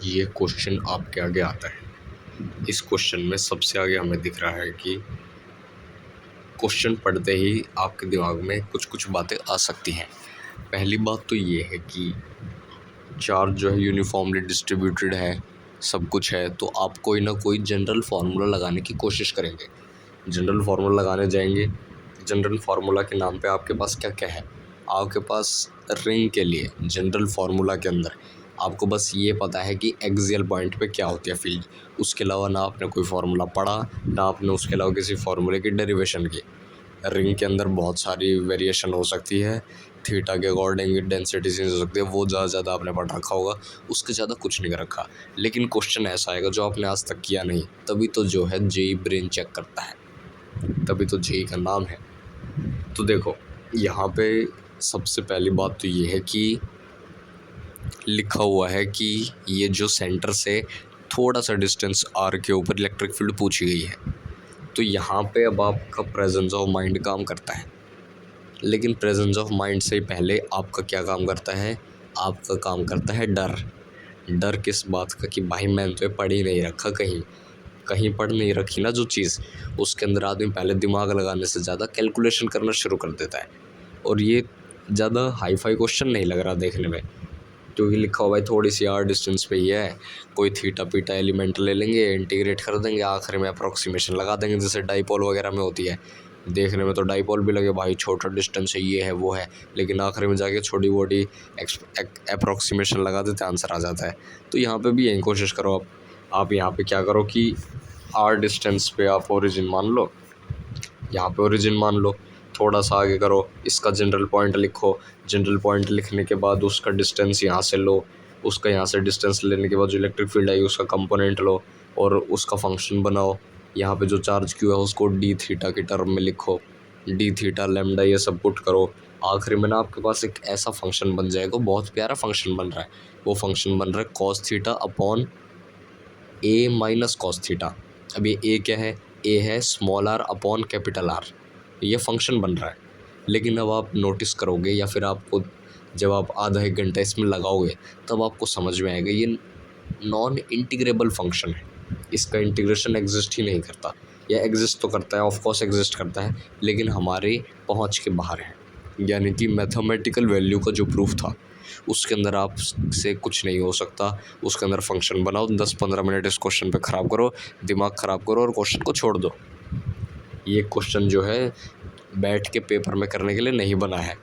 ये क्वेश्चन आपके आगे आता है। इस क्वेश्चन में सबसे आगे हमें दिख रहा है कि क्वेश्चन पढ़ते ही आपके दिमाग में कुछ कुछ बातें आ सकती हैं। पहली बात तो ये है कि चार्ज जो है यूनिफॉर्मली डिस्ट्रीब्यूटेड है, सब कुछ है, तो आप कोई ना कोई जनरल फार्मूला लगाने की कोशिश करेंगे। जनरल फार्मूला लगाने जाएंगे। जनरल फार्मूला के नाम पे आपके पास क्या क्या है? आपके पास रिंग के लिए जनरल फार्मूला के अंदर आपको बस ये पता है कि एक्सियल पॉइंट पे क्या होती है फील्ड। उसके अलावा ना आपने कोई फार्मूला पढ़ा, ना आपने उसके अलावा किसी फार्मूले की डेरिवेशन की। रिंग के अंदर बहुत सारी वेरिएशन हो सकती है, थीटा के अकॉर्डिंग डेंसिटी चेंज हो सकती है, वो ज़्यादा आपने पढ़ रखा होगा, उसके ज़्यादा कुछ नहीं कर रखा। लेकिन क्वेश्चन ऐसा आएगा जो आपने आज तक किया नहीं, तभी तो जो है जेई ब्रेन चेक करता है, तभी तो जेई का नाम है। तो देखो, यहाँ पे सबसे पहली बात तो ये है कि लिखा हुआ है कि ये जो सेंटर से थोड़ा सा डिस्टेंस आर के ऊपर इलेक्ट्रिक फील्ड पूछी गई है। तो यहाँ पे अब आपका प्रेजेंस ऑफ माइंड काम करता है, लेकिन प्रेजेंस ऑफ माइंड से पहले आपका क्या काम करता है? आपका काम करता है डर। डर किस बात का कि भाई मैंने तो पढ़ ही नहीं रखा, कहीं कहीं पढ़ नहीं रखी ना जो चीज़, उसके अंदर आदमी पहले दिमाग लगाने से ज़्यादा कैलकुलेशन करना शुरू कर देता है। और ये ज़्यादा हाई फाई क्वेश्चन नहीं लग रहा देखने में, क्योंकि लिखा हुआ है थोड़ी सी आर डिस्टेंस पे ही है, कोई थीटा पीटा एलिमेंट ले लेंगे, इंटीग्रेट कर देंगे, आखिर में अप्रोक्सीमेशन लगा देंगे जैसे डाइपोल वगैरह में होती है। देखने में तो डाइपोल भी लगे भाई छोटा डिस्टेंस है, ये है वो है, लेकिन आखिर में जाके छोटी मोटी अप्रोक्सीमेशन लगा देते, आंसर आ जाता है। तो यहाँ पे भी यही कोशिश करो। आप यहाँ पे क्या करो कि आर डिस्टेंस पे आप ओरिजिन मान लो, यहाँ पे ओरिजिन मान लो, थोड़ा सा आगे करो, इसका जनरल पॉइंट लिखो। जनरल पॉइंट लिखने के बाद उसका डिस्टेंस यहाँ से लो, उसका यहाँ से डिस्टेंस लेने के बाद जो इलेक्ट्रिक फील्ड आई उसका कंपोनेंट लो और उसका फंक्शन बनाओ। यहाँ पे जो चार्ज क्यू है उसको डी थीटा के टर्म में लिखो, डी थीटा लेमडा ये सब पुट करो। आखिर में ना आपके पास एक ऐसा फंक्शन बन जाएगा, बहुत प्यारा फंक्शन बन रहा है। वो फंक्शन बन रहा है cos theta upon A minus cos theta. अब ये ए क्या है? ए है small R upon capital R. ये फंक्शन बन रहा है। लेकिन अब आप नोटिस करोगे या फिर आपको जब आप आधा एक घंटा इसमें लगाओगे तब आपको समझ में आएगा ये नॉन इंटीग्रेबल फंक्शन है। इसका इंटीग्रेशन एग्जिस्ट ही नहीं करता, या एग्जिस्ट तो करता है, ऑफ कोर्स एग्जिस्ट करता है, लेकिन हमारे पहुंच के बाहर है। यानी कि मैथमेटिकल वैल्यू का जो प्रूफ था उसके अंदर आप से कुछ नहीं हो सकता। उसके अंदर फंक्शन बनाओ, 10-15 मिनट इस क्वेश्चन पे ख़राब करो, दिमाग ख़राब करो और क्वेश्चन को छोड़ दो। ये क्वेश्चन जो है बैठ के पेपर में करने के लिए नहीं बना है।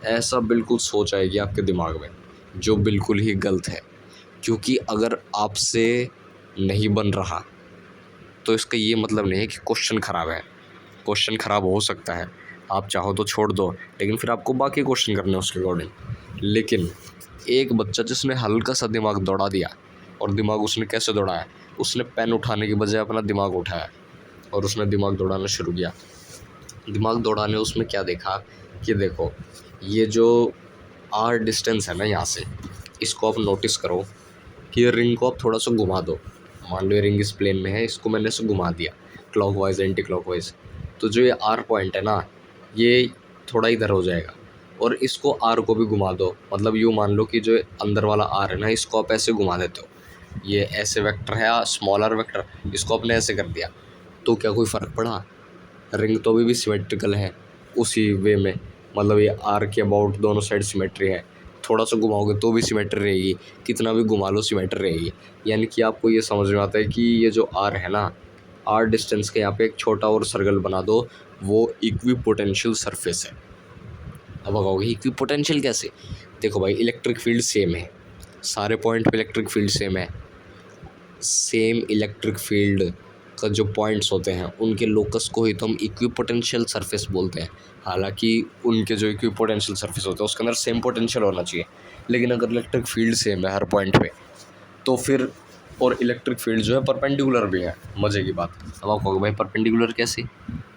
ऐसा बिल्कुल सोच आएगी आपके दिमाग में, जो बिल्कुल ही गलत है। क्योंकि अगर आपसे नहीं बन रहा तो इसका ये मतलब नहीं है कि क्वेश्चन ख़राब है। क्वेश्चन ख़राब हो सकता है, आप चाहो तो छोड़ दो, लेकिन फिर आपको बाकी क्वेश्चन करने हैं उसके अकॉर्डिंग। लेकिन एक बच्चा जिसने हल्का सा दिमाग दौड़ा दिया, और दिमाग उसने कैसे दौड़ाया? उसने पेन उठाने की बजाय अपना दिमाग उठाया और उसने दिमाग दौड़ाना शुरू किया। दिमाग दौड़ाने उसमें क्या देखा कि देखो, ये जो आर डिस्टेंस है ना यहाँ से, इसको आप नोटिस करो कि रिंग को आप थोड़ा सा घुमा दो। मान लो ये रिंग इस प्लेन में है, इसको मैंने ऐसे घुमा दिया क्लॉकवाइज एंटी क्लॉकवाइज, तो जो ये आर पॉइंट है ना, ये थोड़ा इधर हो जाएगा। और इसको आर को भी घुमा दो, मतलब यूँ मान लो कि जो अंदर वाला आर है ना, इसको आप ऐसे घुमा देते हो। ये ऐसे वेक्टर है स्मॉल आर वेक्टर, इसको आपने ऐसे कर दिया, तो क्या कोई फ़र्क पड़ा? रिंग तो अभी भी सिमेट्रिकल है उसी वे में, मतलब ये आर के अबाउट दोनों साइड सिमेट्री है। थोड़ा सा घुमाओगे तो भी सिमेट्री रहेगी, कितना भी घुमा लो सिमेट्री रहेगी। यानी कि आपको ये समझ में आता है कि ये जो आर है ना, आर डिस्टेंस के यहाँ पे एक छोटा और सर्कल बना दो, वो इक्विपोटेंशियल सरफेस है। अब कहोगे इक्विपोटेंशियल कैसे? देखो भाई, इलेक्ट्रिक फील्ड सेम है, सारे पॉइंट पे इलेक्ट्रिक फील्ड सेम है। सेम इलेक्ट्रिक फील्ड का जो पॉइंट्स होते हैं उनके लोकस को ही तो हम इक्विपोटेंशियल सरफेस बोलते हैं। हालांकि उनके जो इक्विपोटेंशियल सरफेस होते हैं उसके अंदर सेम पोटेंशियल होना चाहिए, लेकिन अगर इलेक्ट्रिक फील्ड सेम है हर पॉइंट पे तो फिर, और इलेक्ट्रिक फील्ड जो है परपेंडिकुलर भी है। मज़े की बात। अब आप कहोगे भाई परपेंडिकुलर कैसे?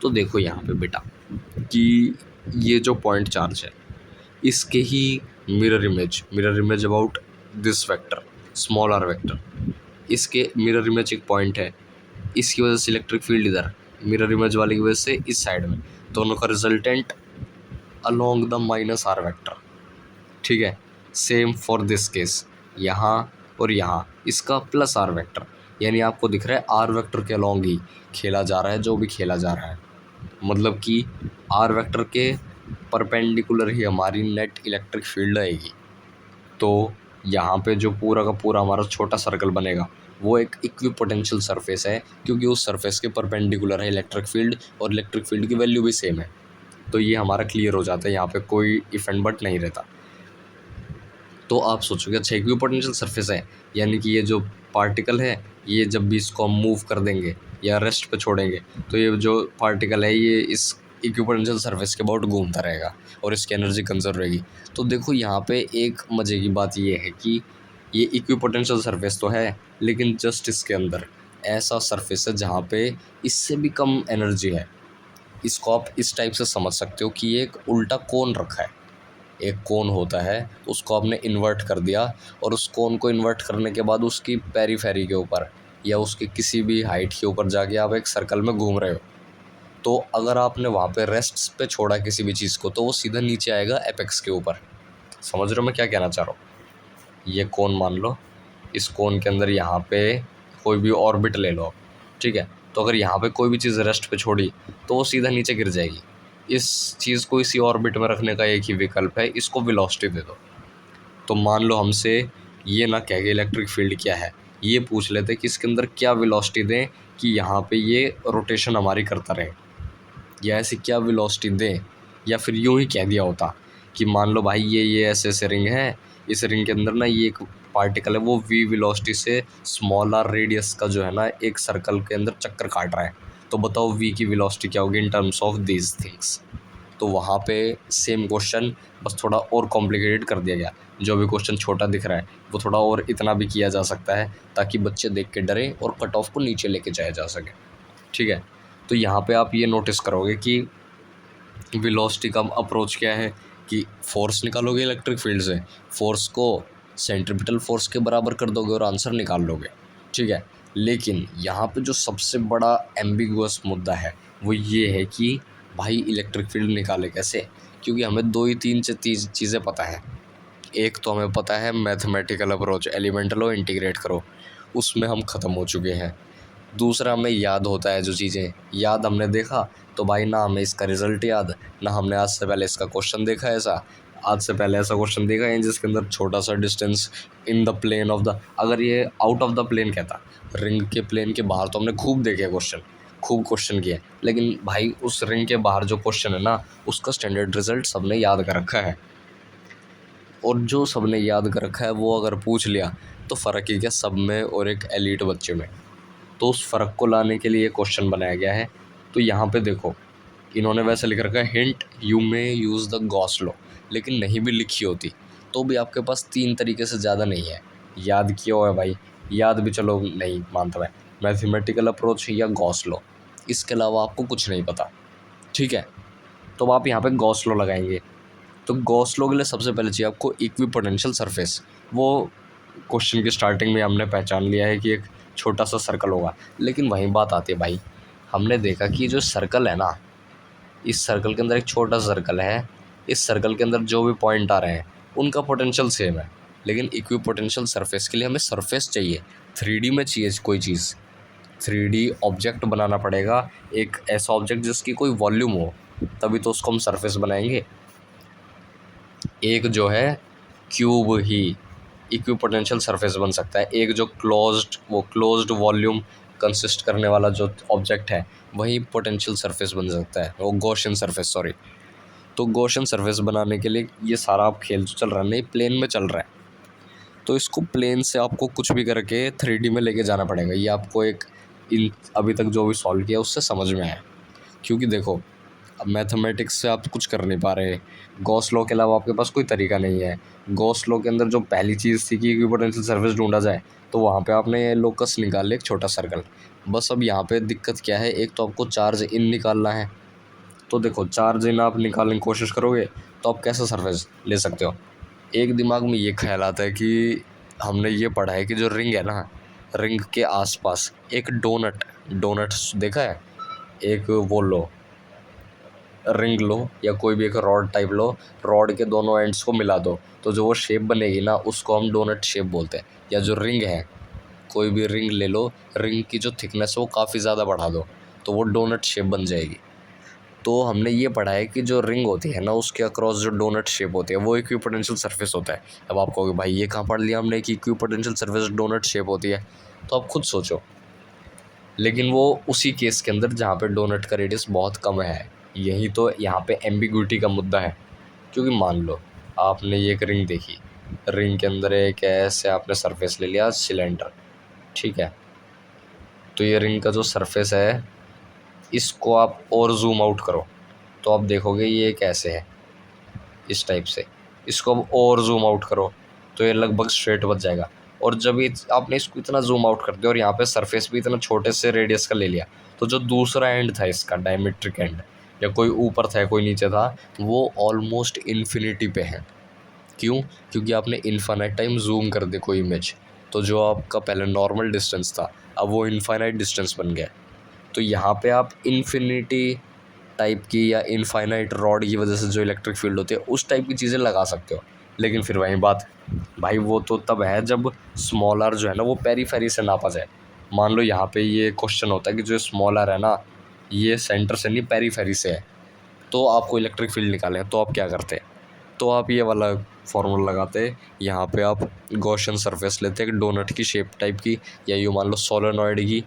तो देखो यहाँ पे बेटा कि ये जो पॉइंट चार्ज है इसके ही mirror image about this vector small r vector, इसके मिरर इमेज एक पॉइंट है, इसकी वजह से इलेक्ट्रिक फील्ड इधर, मिरर इमेज वाली की वजह से इस साइड में, दोनों का resultant along the minus r vector. ठीक है, सेम फॉर दिस केस, यहाँ और यहाँ इसका प्लस आर वेक्टर, यानी आपको दिख रहा है आर वेक्टर के अलॉन्ग ही खेला जा रहा है जो भी खेला जा रहा है। मतलब कि आर वेक्टर के परपेंडिकुलर ही हमारी नेट इलेक्ट्रिक फील्ड आएगी। तो यहाँ पे जो पूरा का पूरा हमारा छोटा सर्कल बनेगा वो एक इक्विपोटेंशियल सरफेस है, क्योंकि उस सरफेस के परपेंडिकुलर है इलेक्ट्रिक फील्ड और इलेक्ट्रिक फील्ड की वैल्यू भी सेम है। तो ये हमारा क्लियर हो जाता है, यहाँ पे कोई इफ एंड बट नहीं रहता। तो आप सोचोगे अच्छा इक्विपोटेंशियल सरफेस है, यानी कि ये जो पार्टिकल है ये जब भी इसको हम मूव कर देंगे या रेस्ट पे छोड़ेंगे तो ये जो पार्टिकल है ये इस इक्विपोटेंशियल सरफेस के अबाउट घूमता रहेगा और इसकी एनर्जी कंजर्व रहेगी। तो देखो यहाँ पे एक मज़े की बात ये है कि ये इक्विपोटेंशियल सरफेस तो है, लेकिन जस्ट इसके अंदर ऐसा सरफेस है जहाँ पे इससे भी कम एनर्जी है। इसको आप इस टाइप से समझ सकते हो कि ये एक उल्टा कोन रखा है। एक कोन होता है उसको आपने इन्वर्ट कर दिया और उस कोन को इन्वर्ट करने के बाद उसकी पेरीफेरी के ऊपर या उसके किसी भी हाइट के ऊपर जाके आप एक सर्कल में घूम रहे हो। तो अगर आपने वहाँ पे रेस्ट्स पे छोड़ा किसी भी चीज़ को तो वो सीधा नीचे आएगा एपेक्स के ऊपर। समझ रहे हो मैं क्या कहना चाह रहा हूँ? ये कोन मान लो, इस कोन के अंदर यहाँ पे कोई भी ऑर्बिट ले लो, ठीक है। तो अगर यहाँ पे कोई भी चीज़ रेस्ट पे छोड़ी तो वो सीधा नीचे गिर जाएगी। इस चीज़ को इसी ऑर्बिट में रखने का एक ही विकल्प है, इसको वेलोसिटी दे दो। तो मान लो हमसे ये ना कह के इलेक्ट्रिक फील्ड क्या है, ये पूछ लेते कि इसके अंदर क्या वेलोसिटी दें कि यहाँ पे ये रोटेशन हमारी करता रहे, या ऐसी क्या वेलोसिटी दें, या फिर यूँ ही कह दिया होता कि मान लो भाई ये ऐसे ऐसे रिंग है, इस रिंग के अंदर ना ये एक पार्टिकल है वो वी वेलोसिटी से स्मॉल आर रेडियस का जो है ना एक सर्कल के अंदर चक्कर काट रहा है। तो बताओ वी की वेलोसिटी क्या होगी in terms of these things. तो वहाँ पे सेम क्वेश्चन बस थोड़ा और कॉम्प्लिकेटेड कर दिया गया। जो भी क्वेश्चन छोटा दिख रहा है वो थोड़ा और इतना भी किया जा सकता है ताकि बच्चे देख के डरें और कट ऑफ को नीचे लेके जाया जा सके, ठीक है। तो यहाँ पे आप ये नोटिस करोगे कि वेलोसिटी का अप्रोच क्या है कि फोर्स निकालोगे इलेक्ट्रिक फील्ड से, फोर्स को सेंट्रीपिटल फोर्स के बराबर कर दोगे और आंसर निकाल लोगे, ठीक है। लेकिन यहाँ पे जो सबसे बड़ा एम्बिगुअस मुद्दा है वो ये है कि भाई इलेक्ट्रिक फील्ड निकाले कैसे, क्योंकि हमें दो ही तीन चीज़ें पता है। एक तो हमें पता है मैथमेटिकल अप्रोच, एलिमेंटल लो इंटीग्रेट करो, उसमें हम ख़त्म हो चुके हैं। दूसरा हमें याद होता है जो चीज़ें याद हमने देखा, तो भाई ना हमें इसका रिज़ल्ट याद, ना हमने आज से पहले इसका क्वेश्चन देखा ऐसा, आज से पहले ऐसा क्वेश्चन देखा है जिसके अंदर छोटा सा distance in the plane of the, अगर ये आउट ऑफ द प्लेन कहता, रिंग के प्लेन के बाहर तो हमने खूब देखे क्वेश्चन, खूब क्वेश्चन किए, लेकिन भाई उस रिंग के बाहर जो क्वेश्चन है ना उसका स्टैंडर्ड रिजल्ट सबने याद कर रखा है। और जो सबने याद कर रखा है वो अगर पूछ लिया तो फ़र्क ही क्या सब में और एक एलीट बच्चे में। तो उस फ़र्क को लाने के लिए क्वेश्चन बनाया गया है। तो यहाँ पे देखो इन्होंने वैसे लिख रखा है hint you may use the Gauss law, लेकिन नहीं भी लिखी होती तो भी आपके पास 3 तरीके से ज़्यादा नहीं है। याद किया हुआ है भाई, याद भी चलो नहीं मानता मैं, मैथमेटिकल अप्रोच या गॉस लॉ, इसके अलावा आपको कुछ नहीं पता, ठीक है। तो आप यहाँ पे गॉस लॉ लगाएंगे। तो गॉस लॉ के लिए सबसे पहले चाहिए आपको इक्विपोटेंशियल सरफेस। वो क्वेश्चन की स्टार्टिंग में हमने पहचान लिया है कि एक छोटा सा सर्कल होगा, लेकिन वहीं बात आती है भाई, हमने देखा कि जो सर्कल है ना, इस सर्कल के अंदर एक छोटा सर्कल है, इस सर्कल के अंदर जो भी पॉइंट आ रहे हैं उनका पोटेंशियल सेम है, लेकिन इक्विपोटेंशियल सरफेस के लिए हमें सरफेस चाहिए, 3D में चाहिए कोई चीज़, 3D ऑब्जेक्ट बनाना पड़ेगा, एक ऐसा ऑब्जेक्ट जिसकी कोई वॉल्यूम हो, तभी तो उसको हम सरफेस बनाएंगे। एक जो है क्यूब ही इक्विपोटेंशियल सरफेस बन सकता है, एक जो क्लोज्ड वॉल्यूम कंसिस्ट करने वाला जो ऑब्जेक्ट है वही पोटेंशियल सरफेस बन सकता है, वो गॉसियन सरफेस, सॉरी। तो गॉसियन सरफेस बनाने के लिए ये सारा आप खेल जो चल रहा है नहीं प्लेन में चल रहा है, तो इसको प्लेन से आपको कुछ भी करके 3D में लेके जाना पड़ेगा। ये आपको एक इन अभी तक जो भी सॉल्व किया उससे समझ में आया, क्योंकि देखो अब मैथमेटिक्स से आप कुछ कर नहीं पा रहे, गॉस लॉ के अलावा आपके पास कोई तरीका नहीं है। गॉस लॉ के अंदर जो पहली चीज़ थी कि इक्विपोटेंशियल सरफेस ढूंढा जाए, तो वहाँ पे आपने लोकस निकाल लिया एक छोटा सर्कल। बस अब यहाँ पे दिक्कत क्या है, एक तो आपको चार्ज इन निकालना है। तो देखो चार्ज इन आप निकालने की कोशिश करोगे तो आप कैसा सरफेस ले सकते हो। एक दिमाग में ये ख्याल आता है कि हमने ये पढ़ा है कि जो रिंग है ना, रिंग के आसपास एक डोनट देखा है, एक वो लो रिंग लो या कोई भी एक रॉड टाइप लो, रॉड के दोनों एंड्स को मिला दो तो जो वो शेप बनेगी ना उसको हम डोनट शेप बोलते हैं। या जो रिंग है, कोई भी रिंग ले लो, रिंग की जो थिकनेस है वो काफ़ी ज़्यादा बढ़ा दो तो वो डोनट शेप बन जाएगी। तो हमने ये पढ़ा है कि जो रिंग होती है ना उसके अक्रॉस जो डोनट शेप होती है वो इक्विपोटेंशियल सरफेस होता है। अब आप कहोगे भाई ये कहाँ पढ़ लिया हमने कि इक्विपोटेंशियल सरफेस डोनट शेप होती है, तो आप खुद सोचो। लेकिन वो उसी केस के अंदर जहाँ पे डोनट का रेडियस बहुत कम है, यही तो यहाँ पे एम्बिग्विटी का मुद्दा है। क्योंकि मान लो आपने ये एक रिंग देखी, रिंग के अंदर एक ऐसे आपने सरफेस ले लिया सिलेंडर, ठीक है। तो ये रिंग का जो सरफेस है इसको आप और जूम आउट करो तो आप देखोगे ये कैसे है, इस टाइप से। इसको अब और जूम आउट करो तो ये लगभग स्ट्रेट बच जाएगा। और जब ये आपने इसको इतना जूम आउट कर दिया और यहाँ पे सरफेस भी इतना छोटे से रेडियस का ले लिया, तो जो दूसरा एंड था इसका डायमेट्रिक एंड, या कोई ऊपर था कोई नीचे था, वो ऑलमोस्ट इन्फिनिटी पे है। क्यों? क्योंकि आपने इन्फाइनाइट टाइम जूम कर दे कोई इमेज, तो जो आपका पहले नॉर्मल डिस्टेंस था अब वो इन्फाइनाइट डिस्टेंस बन गया। तो यहाँ पे आप इन्फिनिटी टाइप की या इनफाइनाइट रॉड की वजह से जो इलेक्ट्रिक फील्ड होती है उस टाइप की चीज़ें लगा सकते हो। लेकिन फिर वही बात भाई, वो तो तब है जब स्मॉल आर जो है ना वो पेरीफेरी से नापा जाए। मान लो यहाँ पे ये क्वेश्चन होता है कि जो स्मॉल आर है ना ये सेंटर से नहीं पेरीफेरी से है, तो आपको इलेक्ट्रिक फील्ड निकालें तो आप क्या करते? तो आप ये वाला फॉर्मूला लगाते, यहाँ पे आप गॉसियन सरफेस लेते एक डोनट की शेप टाइप की, या यूँ मान लो सोलेनॉइड की,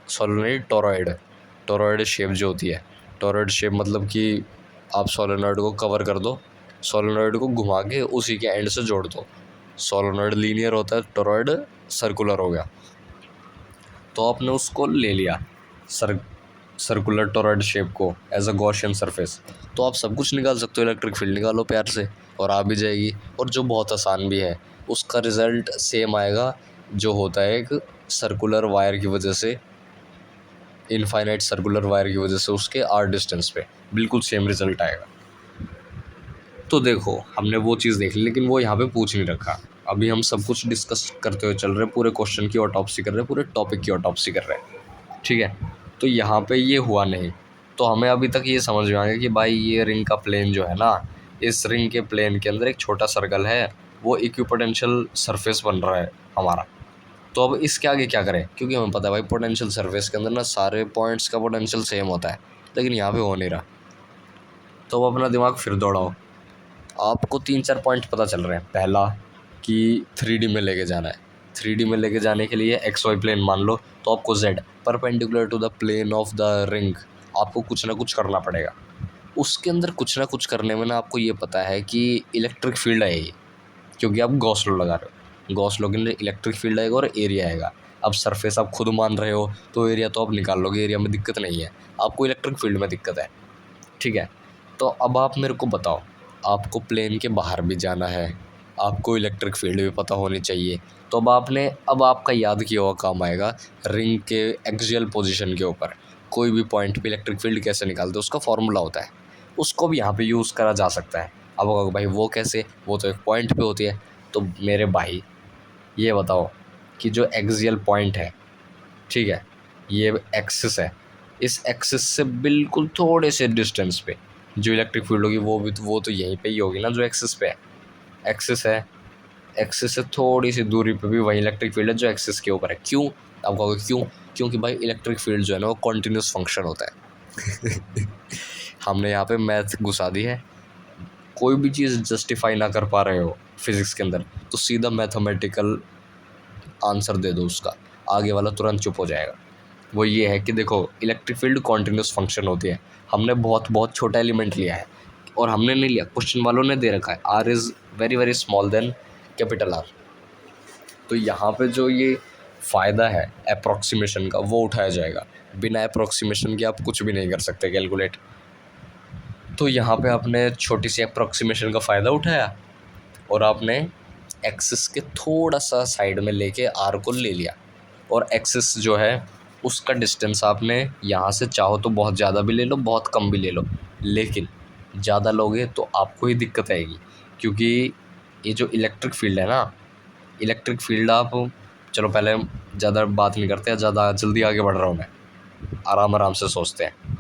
सोलेनॉइड टोरॉइड, टोरॉइड शेप जो होती है, टोरॉइड शेप मतलब कि आप सोलेनॉइड को कवर कर दो, सोलेनॉइड को घुमा के उसी के एंड से जोड़ दो। सोलेनॉइड लीनियर होता है, टोरॉइड सर्कुलर हो गया। तो आपने उसको ले लिया सर्कुलर टोरॉइड शेप को एज अ गॉसियन सरफेस, तो आप सब कुछ निकाल सकते हो, इलेक्ट्रिक फील्ड निकालो प्यार से और आ भी जाएगी। और जो बहुत आसान भी है उसका रिज़ल्ट सेम आएगा, जो होता है एक सर्कुलर वायर की वजह से, इनफाइनाइट सर्कुलर वायर की वजह से उसके आर डिस्टेंस पे बिल्कुल सेम रिजल्ट आएगा। तो देखो हमने वो चीज़ देख ली, लेकिन वो यहाँ पे पूछ नहीं रखा। अभी हम सब कुछ डिस्कस करते हुए चल रहे हैं, पूरे क्वेश्चन की ऑटोप्सी कर रहे हैं, पूरे टॉपिक की ऑटोप्सी कर रहे हैं, ठीक है। तो यहाँ पे ये हुआ नहीं, तो हमें अभी तक ये समझ में आ गया कि भाई ये रिंग का प्लेन जो है ना, इस रिंग के प्लेन के अंदर एक छोटा सर्कल है, वो इक्विपोटेंशियल सरफेस बन रहा है हमारा। तो अब इसके आगे क्या करें? क्योंकि हमें पता है भाई पोटेंशियल सरफेस के अंदर ना सारे पॉइंट्स का पोटेंशियल सेम होता है, लेकिन यहाँ पे हो नहीं रहा। तो अब अपना दिमाग फिर दौड़ाओ। आपको 3-4 पॉइंट पता चल रहे हैं। पहला कि 3D में लेके जाना है, 3D में लेके जाने के लिए एक्स वाई प्लेन मान लो, तो आपको Z perpendicular to the plane of the ring आपको कुछ ना कुछ करना पड़ेगा। उसके अंदर कुछ ना कुछ करने में ना आपको ये पता है कि इलेक्ट्रिक फील्ड आएगी, क्योंकि आप गॉस लॉ लगा रहे हो। गॉस लॉ के अंदर इलेक्ट्रिक फील्ड आएगा और एरिया आएगा। अब सरफेस आप खुद मान रहे हो तो एरिया तो आप निकाल लोगे, एरिया में दिक्कत नहीं है, आपको इलेक्ट्रिक फील्ड में दिक्कत है, ठीक है। तो अब आप मेरे को बताओ, आपको प्लेन के बाहर भी जाना है, आपको इलेक्ट्रिक फील्ड भी पता होनी चाहिए। तो अब आपका याद किया हुआ काम आएगा, रिंग के एक्सियल पोजीशन के ऊपर कोई भी पॉइंट पे इलेक्ट्रिक फील्ड कैसे निकालते हैं उसका फॉर्मूला होता है, उसको भी यहाँ पे यूज़ करा जा सकता है। अब कहोगे भाई वो कैसे, वो तो एक पॉइंट पे होती है। तो मेरे भाई ये बताओ कि जो एक्सियल पॉइंट है, ठीक है, ये एक्सिस है, इस एक्सिस से बिल्कुल थोड़े से डिस्टेंस पे जो इलेक्ट्रिक फील्ड होगी वो तो यहीं पे ही होगी ना, जो एक्सिस पे है। एक्सिस है, एक्सिस से थोड़ी सी दूरी पे भी वही इलेक्ट्रिक फील्ड है जो एक्सिस के ऊपर है। क्यों? आप कहोगे क्यों? क्योंकि भाई इलेक्ट्रिक फील्ड जो है ना वो कॉन्टीन्यूस फंक्शन होता है। हमने यहाँ पे मैथ घुसा दी है। कोई भी चीज़ जस्टिफाई ना कर पा रहे हो फिजिक्स के अंदर तो सीधा मैथमेटिकल आंसर दे दो उसका, आगे वाला तुरंत चुप हो जाएगा। वो ये है कि देखो इलेक्ट्रिक फील्ड कॉन्टीन्यूस फंक्शन होती है। हमने बहुत बहुत छोटा एलिमेंट लिया है, और हमने नहीं लिया, क्वेश्चन वालों ने दे रखा है R is very very small then capital R. तो यहाँ पे जो ये फ़ायदा है अप्रॉक्सीमेशन का वो उठाया जाएगा। बिना अप्रॉक्सीमेशन के आप कुछ भी नहीं कर सकते कैलकुलेट। तो यहाँ पे आपने छोटी सी अप्रॉक्सीमेशन का फ़ायदा उठाया और आपने एक्सिस के थोड़ा सा साइड में लेके आर को ले लिया, और एक्सिस जो है उसका डिस्टेंस आपने यहाँ से चाहो तो बहुत ज़्यादा भी ले लो, बहुत कम भी ले लो, लेकिन ज़्यादा लोगे तो आपको ही दिक्कत आएगी। क्योंकि ये जो इलेक्ट्रिक फील्ड है ना, इलेक्ट्रिक फील्ड आप, चलो पहले ज़्यादा बात नहीं करते, ज़्यादा जल्दी आगे बढ़ रहा हूँ मैं, आराम आराम से सोचते हैं।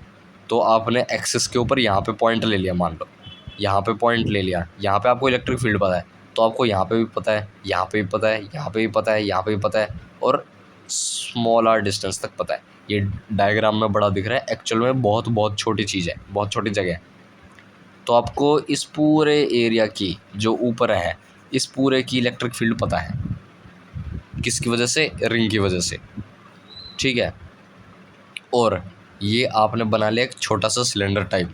तो आपने एक्सिस के ऊपर यहाँ पे पॉइंट ले लिया, मान लो यहाँ पे पॉइंट ले लिया, यहाँ पे आपको इलेक्ट्रिक फील्ड पता है, तो आपको यहाँ पे भी पता है, यहाँ पे भी पता है, यहाँ पे भी पता है, यहाँ पे भी पता है, और स्मॉल आर डिस्टेंस तक पता है। ये डायग्राम में बड़ा दिख रहा है, एक्चुअल में बहुत बहुत छोटी चीज़ है, बहुत छोटी जगह है। तो आपको इस पूरे एरिया की जो ऊपर है, इस पूरे की इलेक्ट्रिक फील्ड पता है, किसकी वजह से? रिंग की वजह से, ठीक है। और ये आपने बना लिया एक छोटा सा सिलेंडर टाइप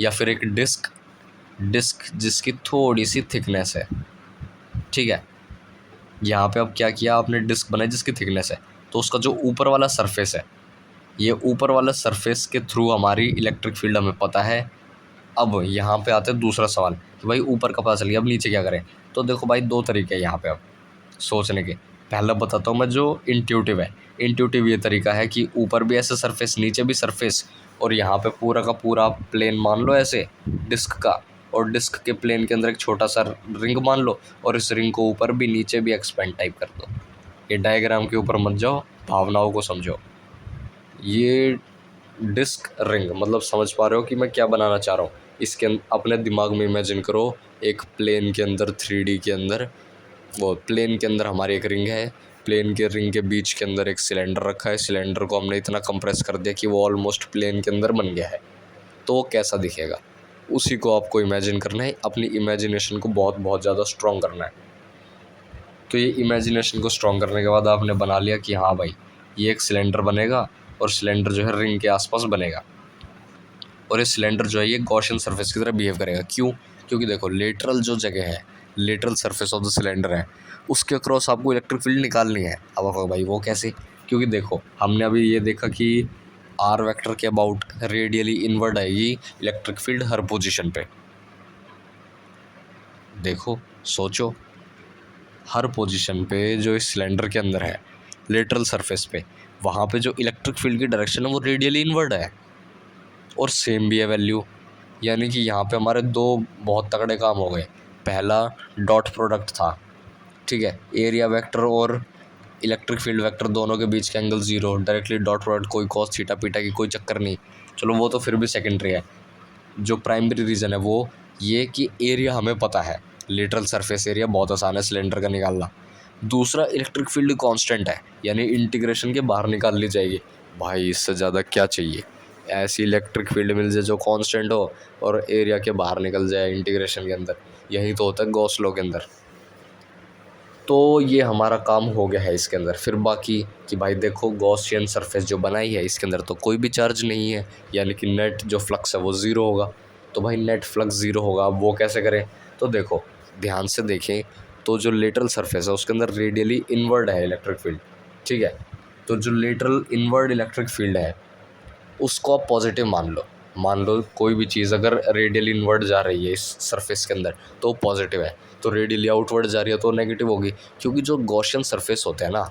या फिर एक डिस्क जिसकी थोड़ी सी थिकनेस है, ठीक है। यहाँ पे अब क्या किया आपने, डिस्क बनाई जिसकी थिकनेस है, तो उसका जो ऊपर वाला सरफेस है, ये ऊपर वाला सरफेस के थ्रू हमारी इलेक्ट्रिक फील्ड हमें पता है। अब यहाँ पे आते हैं दूसरा सवाल कि भाई ऊपर का पता चल गया, अब नीचे क्या करें? तो देखो भाई, दो तरीके हैं यहाँ पे अब सोचने के। पहला बताता हूँ मैं, जो इंट्यूटिव है। इंट्यूटिव ये तरीका है कि ऊपर भी ऐसे सरफेस, नीचे भी सरफेस, और यहाँ पे पूरा का पूरा प्लेन मान लो ऐसे डिस्क का, और डिस्क के प्लेन के अंदर एक छोटा सा रिंग मान लो, और इस रिंग को ऊपर भी नीचे भी एक्सपेंड टाइप कर दो। ये डायग्राम के ऊपर मत जाओ, भावनाओं को समझो। ये डिस्क रिंग, मतलब समझ पा रहे हो कि मैं क्या बनाना चाह रहा हूँ? इसके अपने दिमाग में इमेजिन करो, एक प्लेन के अंदर 3D के अंदर, वो प्लेन के अंदर हमारी एक रिंग है, प्लेन के रिंग के बीच के अंदर एक सिलेंडर रखा है, सिलेंडर को हमने इतना कंप्रेस कर दिया कि वो ऑलमोस्ट प्लेन के अंदर बन गया है। तो वो कैसा दिखेगा, उसी को आपको इमेजिन करना है, अपनी इमेजिनेशन को बहुत बहुत ज़्यादा स्ट्रॉन्ग करना है। तो ये इमेजिनेशन को स्ट्रॉन्ग करने के बाद आपने बना लिया कि हाँ भाई, ये एक सिलेंडर बनेगा, और सिलेंडर जो है रिंग के आसपास बनेगा, और ये सिलेंडर जो है ये गॉसियन सरफेस की तरह बिहेव करेगा। क्यों? क्योंकि देखो, लेटरल जो जगह है, lateral surface of the cylinder है, उसके अक्रॉस आपको इलेक्ट्रिक फील्ड निकालनी है। अब आपको भाई वो कैसे? क्योंकि देखो, हमने अभी ये देखा कि आर वेक्टर के अबाउट रेडियली इनवर्ड आएगी इलेक्ट्रिक फील्ड हर पोजीशन पे। देखो, सोचो, हर पोजीशन पे जो इस सिलेंडर के अंदर है, लेटरल सरफेस पे, वहाँ पे जो इलेक्ट्रिक फील्ड की डायरेक्शन है वो रेडियली इनवर्ड है, और सेम भी है वैल्यू। यानी कि यहाँ पे हमारे दो बहुत तगड़े काम हो गए। पहला डॉट प्रोडक्ट था, ठीक है, एरिया वेक्टर और इलेक्ट्रिक फील्ड वेक्टर दोनों के बीच का एंगल 0, डायरेक्टली डॉट प्रोडक्ट, कोई कॉस थीटा पीटा की कोई चक्कर नहीं। चलो वो तो फिर भी सेकेंडरी है। जो प्राइमरी रीज़न है वो ये कि एरिया हमें पता है, लेटरल सरफेस एरिया बहुत आसान है सिलेंडर का निकालना। दूसरा, इलेक्ट्रिक फील्ड कांस्टेंट है, यानी इंटीग्रेशन के बाहर निकाल ली जाएगी। भाई इससे ज़्यादा क्या चाहिए? ऐसी इलेक्ट्रिक फील्ड मिल जाए जो कांस्टेंट हो और एरिया के बाहर निकल जाए इंटीग्रेशन के अंदर। यही तो होता है गॉस लॉ के अंदर। तो ये हमारा काम हो गया है इसके अंदर। फिर बाकी कि भाई देखो, गॉसियन सरफेस जो बनाई है इसके अंदर तो कोई भी चार्ज नहीं है, यानी कि नेट जो फ्लक्स है वो ज़ीरो होगा। तो भाई नेट फ्लक्स ज़ीरो होगा, अब वो कैसे करें? तो देखो, ध्यान से देखें, तो जो लेटरल सरफेस है उसके अंदर रेडियली इनवर्ड है इलेक्ट्रिक फील्ड, ठीक है। तो जो लेटरल इनवर्ड इलेक्ट्रिक फील्ड है उसको आप पॉजिटिव मान लो कोई भी चीज़ अगर रेडियली इनवर्ड जा रही है इस सरफेस के अंदर तो पॉजिटिव है, तो रेडियली आउटवर्ड जा रही है तो नेगेटिव होगी। क्योंकि जो गॉसियन सरफेस होते हैं ना,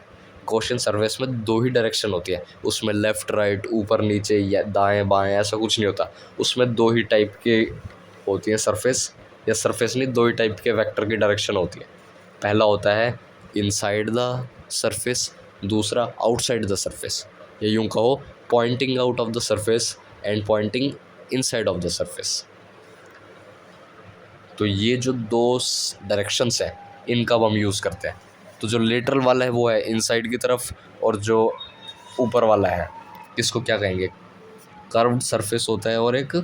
गॉसियन सरफेस में दो ही डायरेक्शन होती है, उसमें लेफ़्ट राइट, ऊपर नीचे या दाएं बाएं ऐसा कुछ नहीं होता। उसमें दो ही टाइप के होती है सरफेस, या सरफेस नहीं, दो ही टाइप के वेक्टर की डायरेक्शन होती है। पहला होता है इनसाइड द सरफेस, दूसरा आउटसाइड द सरफेस, या यूँ कहो pointing out of the surface and Poynting inside of the surface. तो ये जो दो डायरेक्शंस हैं इनका हम यूज़ करते हैं। तो जो लेटरल वाला है वो है इनसाइड की तरफ, और जो ऊपर वाला है इसको क्या कहेंगे? कर्व्ड सरफेस होता है, और एक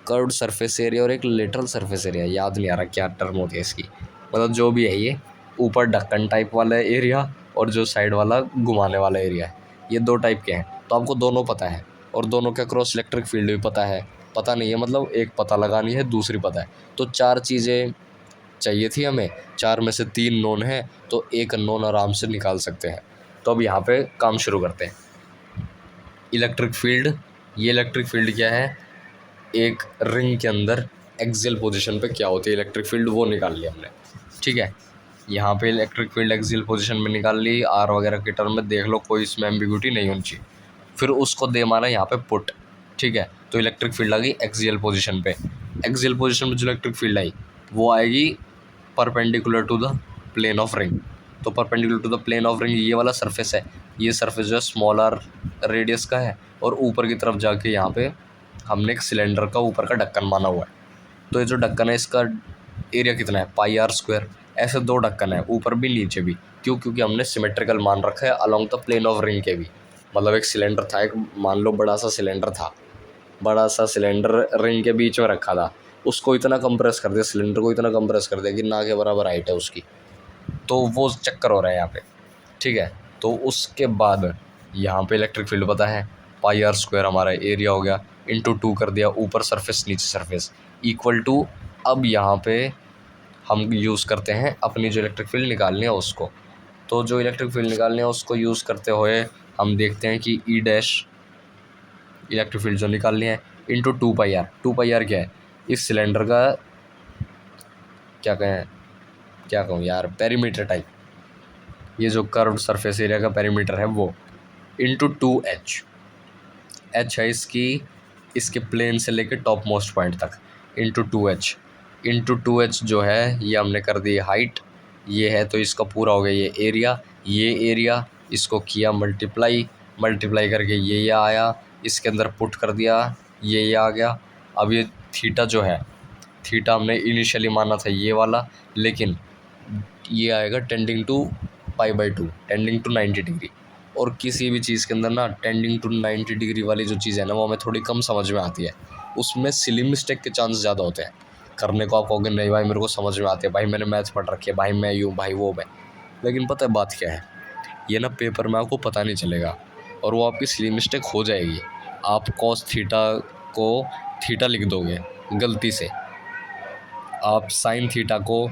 कर्व्ड सरफेस एरिया और एक लेटरल सरफेस एरिया, याद नहीं आ रहा क्या टर्म होती है इसकी। मतलब जो भी है, ये ऊपर ढक्कन टाइप वाला एरिया और जो साइड वाला घुमाने वाला एरिया है, ये दो टाइप के हैं। तो आपको दोनों पता है, और दोनों के क्रॉस इलेक्ट्रिक फील्ड भी पता नहीं है, मतलब एक पता लगानी है, दूसरी पता है। तो चार चीज़ें चाहिए थी हमें, चार में से तीन नोन है, तो एक नोन आराम से निकाल सकते हैं। तो अब यहाँ पे काम शुरू करते हैं। इलेक्ट्रिक फील्ड, ये इलेक्ट्रिक फील्ड क्या है? एक रिंग के अंदर एक्सियल पोजीशन पे क्या होती है इलेक्ट्रिक फील्ड, वो निकाल लिया हमने, ठीक है। यहाँ पे इलेक्ट्रिक फील्ड एक्सियल पोजीशन में निकाल ली, आर वगैरह के टर्म में देख लो, कोई इसमें एम्बिग्यूटी नहीं होनी चाहिए। फिर उसको दे माना यहाँ पे पुट, ठीक है। तो इलेक्ट्रिक फील्ड आ गई एक्सियल पोजीशन पे। एक्सियल पोजीशन में जो इलेक्ट्रिक फील्ड आई वो आएगी perpendicular to the plane of ring, तो perpendicular to the plane of ring ये वाला सरफेस है, ये सरफेस जो है स्मॉल आर रेडियस का है, और ऊपर की तरफ जाके यहाँ पे हमने एक सिलेंडर का ऊपर का ढक्कन माना हुआ है। तो ये जो ढक्कन है इसका एरिया कितना है, पाई आर स्क्वायर। ऐसे दो ढक्कन है, ऊपर भी नीचे भी। क्यों? क्योंकि हमने सिमेट्रिकल मान रखा है along the plane of ring के भी। मतलब एक सिलेंडर था, एक मान लो बड़ा सा सिलेंडर था, बड़ा सा सिलेंडर रिंग के बीच में रखा था, उसको इतना कंप्रेस कर दिया, सिलेंडर को इतना कंप्रेस कर दिया कि ना के बराबर हाइट है उसकी, तो वो चक्कर हो रहा है यहाँ पे। ठीक है, तो उसके बाद यहाँ पे इलेक्ट्रिक फील्ड पता है, पाई आर स्क्वायर हमारा एरिया हो गया, इंटू 2 कर दिया, ऊपर सरफेस नीचे सरफेस, इक्वल टू। अब यहाँ पे हम यूज़ करते हैं अपनी जो इलेक्ट्रिक फील्ड निकालनी है उसको। तो जो इलेक्ट्रिक फील्ड निकालनी है उसको यूज़ करते हुए हम देखते हैं कि ई डैश इलेक्ट्रिक फील्ड जो निकालनी है into 2 pi R. 2 pi R क्या है, इस सिलेंडर का क्या कहूँ यार, पेरीमीटर टाइप, ये जो कर्व्ड सरफेस एरिया का पेरीमीटर है वो, इंटू 2h। h है इसके प्लेन से लेके टॉप मोस्ट पॉइंट तक, इंटू 2h। इंटू 2h जो है ये हमने कर दी हाइट, ये है तो इसका पूरा हो गया ये एरिया, इसको किया मल्टीप्लाई करके ये आया, इसके अंदर पुट कर दिया, ये आ गया। अब ये थीटा जो है, थीटा हमने इनिशियली माना था ये वाला, लेकिन ये आएगा tending to π/2, tending to 90 degree. और किसी भी चीज़ के अंदर ना टेंडिंग टू 90 डिग्री वाली जो चीज़ है ना वो हमें थोड़ी कम समझ में आती है, उसमें सिली मिस्टेक के चांस ज़्यादा होते हैं करने को। आप कहोगे नहीं भाई मेरे को समझ में आती है, भाई मैंने मैथ्स पढ़ रखी है, भाई मैं यूँ, भाई वो मैं। लेकिन पता है बात क्या है, ये ना पेपर में आपको पता नहीं चलेगा और वो आपकी सिली मिस्टेक हो जाएगी। आप कॉस थीटा को थीटा लिख दोगे गलती से, आप साइन थीटा को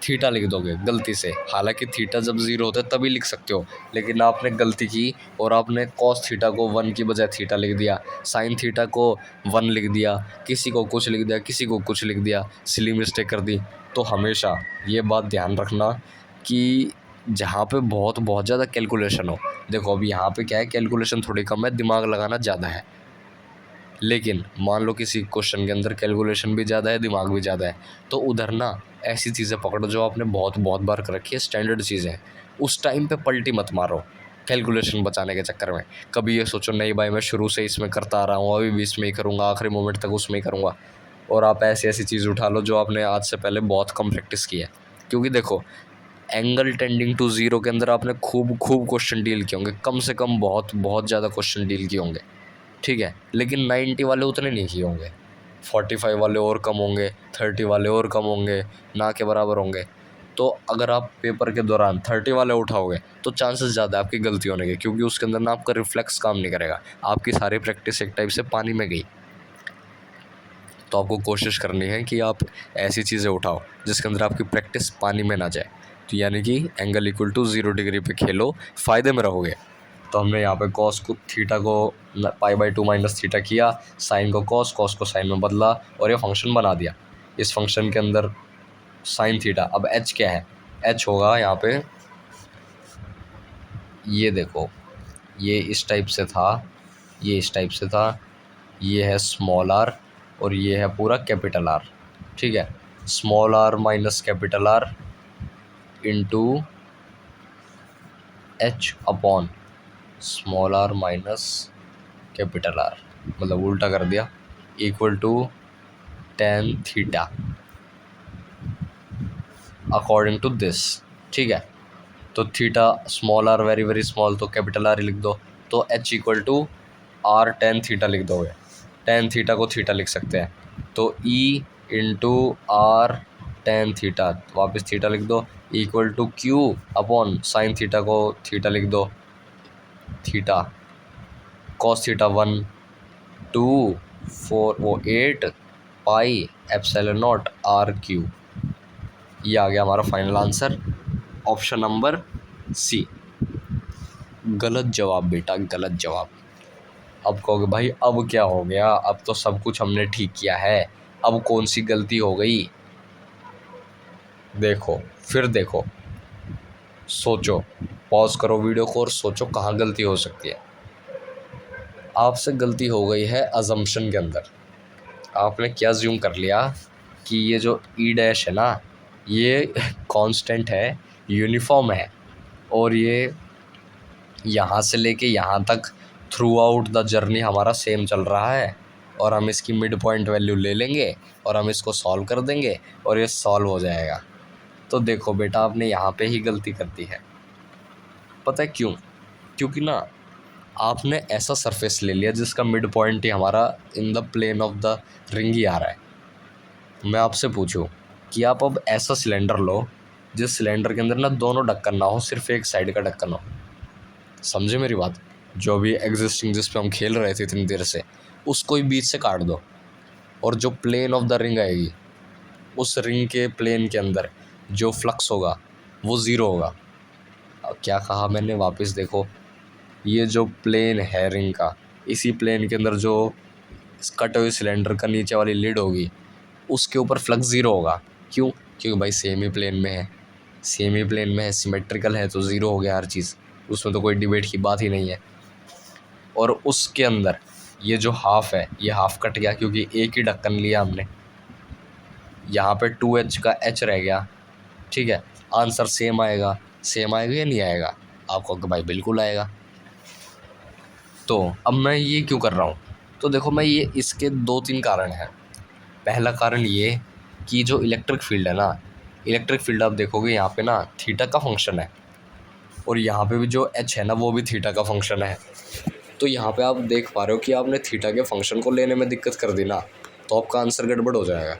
थीटा लिख दोगे गलती से। हालांकि थीटा जब 0 होता है तभी लिख सकते हो, लेकिन आपने गलती की और आपने कॉस थीटा को 1 की बजाय थीटा लिख दिया, साइन थीटा को 1 लिख दिया, किसी को कुछ लिख दिया, किसी को कुछ लिख दिया, सिली मिस्टेक कर दी। तो हमेशा ये बात ध्यान रखना कि जहाँ पे बहुत ज़्यादा कैलकुलेशन हो, देखो अब यहाँ पे क्या है, कैलकुलेशन थोड़ी कम है, दिमाग लगाना ज़्यादा है। लेकिन मान लो किसी क्वेश्चन के अंदर कैलकुलेशन भी ज़्यादा है, दिमाग भी ज़्यादा है, तो उधर ना ऐसी चीज़ें पकड़ो जो आपने बहुत बार कर रखी है, स्टैंडर्ड चीज़ें। उस टाइम पे पलटी मत मारो कैलकुलेशन बचाने के चक्कर में। कभी ये सोचो नहीं भाई मैं शुरू से इसमें करता आ रहा हूँ, अभी भी इसमें ही करूँगा, आखिरी मोमेंट तक उसमें ही करूँगा, और आप ऐसी चीज़ उठा लो जो आपने आज से पहले बहुत कम प्रैक्टिस की है। क्योंकि देखो एंगल टेंडिंग टू 0 के अंदर आपने खूब क्वेश्चन डील किए होंगे, कम से कम बहुत ज़्यादा क्वेश्चन डील किए होंगे, ठीक है। लेकिन 90 वाले उतने नहीं किए होंगे, 45 वाले और कम होंगे, 30 वाले और कम होंगे, ना के बराबर होंगे। तो अगर आप पेपर के दौरान 30 वाले उठाओगे तो चांसेस ज़्यादा है आपकी गलती होने के, क्योंकि उसके अंदर ना आपका रिफ्लेक्स काम नहीं करेगा, आपकी सारी प्रैक्टिस एक टाइप से पानी में गई। तो आपको कोशिश करनी है कि आप ऐसी चीज़ें उठाओ जिसके अंदर आपकी प्रैक्टिस पानी में ना जाए। तो यानी कि एंगल इक्वल टू 0 डिग्री पे खेलो, फ़ायदे में रहोगे। तो हमने यहाँ पे कॉस को थीटा को π/2 माइनस थीटा किया, साइन को कॉस को साइन में बदला और ये फंक्शन बना दिया। इस फंक्शन के अंदर साइन थीटा, अब एच क्या है, एच होगा यहाँ पे, ये देखो ये इस टाइप से था, ये इस टाइप से था, ये है स्मॉल आर और ये है पूरा कैपिटल आर, ठीक है। Small R minus capital R into H upon small R minus capital R, मतलब उल्टा कर दिया, equal to tan theta according to this, ठीक है। तो theta small R very small, तो कैपिटल आर लिख दो, तो h equal to R tan theta लिख दोगे, tan थीटा को थीटा लिख सकते हैं, तो e into R tan theta, वापस थीटा लिख दो, equal to q upon sine theta को थीटा लिख दो, theta cos theta 1 2 4 8 pi epsilon naught R Q. ये आ गया हमारा final answer, option number C. गलत जवाब बेटा, गलत जवाब। अब कहोगे भाई अब क्या हो गया, अब तो सब कुछ हमने ठीक किया है, अब कौन सी गलती हो गई। देखो सोचो, पॉज करो वीडियो को और सोचो कहाँ गलती हो सकती है। आपसे गलती हो गई है अजम्पशन के अंदर। आपने क्या ज्यूम कर लिया कि ये जो ई डैश है ना ये कांस्टेंट है, यूनिफॉर्म है और ये यहाँ से लेके यहाँ तक थ्रू आउट द जर्नी हमारा सेम चल रहा है, और हम इसकी मिड पॉइंट वैल्यू ले लेंगे और हम इसको सॉल्व कर देंगे और ये सॉल्व हो जाएगा। तो देखो बेटा, आपने यहाँ पे ही गलती कर दी है। पता है क्यों? क्योंकि ना आपने ऐसा सरफेस ले लिया जिसका मिड पॉइंट ही हमारा in the plane of the ring ही आ रहा है। मैं आपसे पूछूं कि आप अब ऐसा सिलेंडर लो जिस सिलेंडर के अंदर ना दोनों ढक्कन ना हो, सिर्फ एक साइड का ढक्कन हो। समझे मेरी बात? जो भी एग्जिस्टिंग जिस पे हम खेल रहे थे इतनी देर से, उसको ही बीच से काट दो और जो प्लेन ऑफ द रिंग आएगी उस रिंग के प्लेन के अंदर जो फ्लक्स होगा वो ज़ीरो होगा। अब क्या कहा मैंने? वापस देखो, ये जो प्लेन है रिंग का, इसी प्लेन के अंदर जो कट हुए सिलेंडर का नीचे वाली लिड होगी उसके ऊपर फ्लक्स ज़ीरो होगा। क्यों? क्योंकि भाई सेम ही प्लेन में है, सेम ही प्लेन में है, सिमेट्रिकल है, तो ज़ीरो हो गया हर चीज़, उसमें तो कोई डिबेट की बात ही नहीं है। और उसके अंदर ये जो हाफ़ है ये हाफ़ कट गया क्योंकि एक ही ढक्कन लिया हमने। यहाँ पे 2H का H रह गया। ठीक है, आंसर सेम आएगा। सेम आएगा या नहीं आएगा? आप कहोगे भाई बिल्कुल आएगा। तो अब मैं ये क्यों कर रहा हूँ? तो देखो, मैं ये इसके 2-3 कारण हैं। पहला कारण ये कि जो इलेक्ट्रिक फील्ड है ना, इलेक्ट्रिक फील्ड आप देखोगे यहाँ पे ना थीटा का फंक्शन है, और यहाँ पे भी जो H है ना वो भी थीटा का फंक्शन है। तो यहाँ पे आप देख पा रहे हो कि आपने थीटा के फंक्शन को लेने में दिक्कत कर दी ना, तो आपका आंसर गड़बड़ हो जाएगा।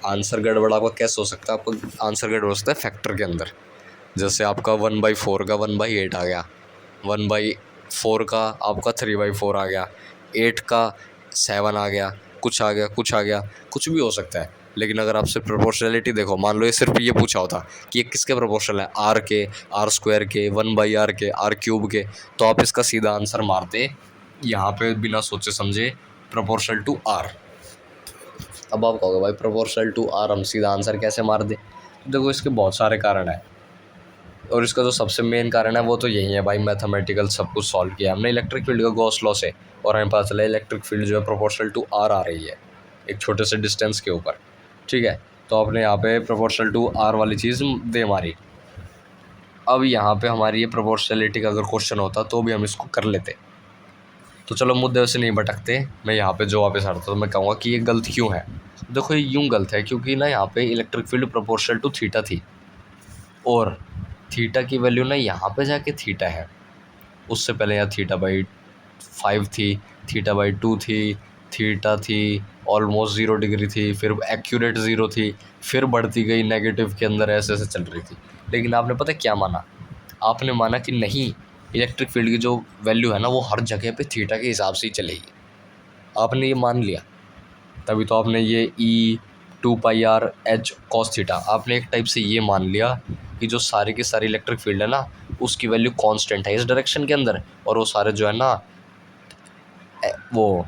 आंसर गड़बड़ आपका कैसे हो सकता है? आपका आंसर गड़बड़ हो सकता है फैक्टर के अंदर। जैसे आपका 1/4 का 1/8 आ गया, 1/4 का आपका 3/4 आ गया, 8 का 7 आ गया, कुछ आ गया, कुछ आ गया, कुछ भी हो सकता है। लेकिन अगर आपसे प्रोपोर्शनैलिटी देखो, मान लो ये सिर्फ ये पूछा होता कि ये किसके प्रोपोर्शनल है, आर के, आर स्क्वायर के, 1/r के, आर क्यूब के, तो आप इसका सीधा आंसर मारते यहाँ पे बिना सोचे समझे प्रोपोर्शनल टू आर। अब आप कहोगे भाई प्रोपोर्शनल टू आर हम सीधा आंसर कैसे मार दें? तो देखो, इसके बहुत सारे कारण हैं, और इसका जो सबसे मेन कारण है वो तो यही है भाई, मैथमेटिकल सब कुछ सॉल्व किया हमने इलेक्ट्रिक फील्ड का गॉस लॉ से, और हमें पता चला इलेक्ट्रिक फील्ड जो है प्रोपोर्शनल टू आर आ रही है एक छोटे से डिस्टेंस के ऊपर। ठीक है, तो आपने यहाँ पे प्रोपोर्शनल टू आर वाली चीज़ दे मारी। अब यहाँ पे हमारी ये प्रोपोर्शनलिटी का अगर क्वेश्चन होता तो भी हम इसको कर लेते। तो चलो मुद्दे से नहीं भटकते, मैं यहाँ पे जो वापस आ रहा था, तो मैं कहूँगा कि ये गलत क्यों है। देखो, ये यूँ गलत है क्योंकि ना यहाँ पे electric field proportional to theta थी, और थीटा की वैल्यू ना यहाँ पे जाके थीटा है। उससे पहले यहाँ थीटा/5 थी, थीटा/2 थी, थीटा थी, ऑलमोस्ट 0 डिग्री थी, फिर एक्यूरेट 0 थी, फिर बढ़ती गई नेगेटिव के अंदर, ऐसे ऐसे चल रही थी। लेकिन आपने पता क्या माना? आपने माना कि नहीं, इलेक्ट्रिक फील्ड की जो वैल्यू है ना वो हर जगह पे थीटा के हिसाब से ही चलेगी। आपने ये मान लिया, तभी तो आपने ये E2πr/H cos थीटा, आपने एक टाइप से ये मान लिया कि जो सारी की सारी इलेक्ट्रिक फील्ड है ना उसकी वैल्यू कांस्टेंट है इस डायरेक्शन के अंदर, और वो सारे जो है ना वो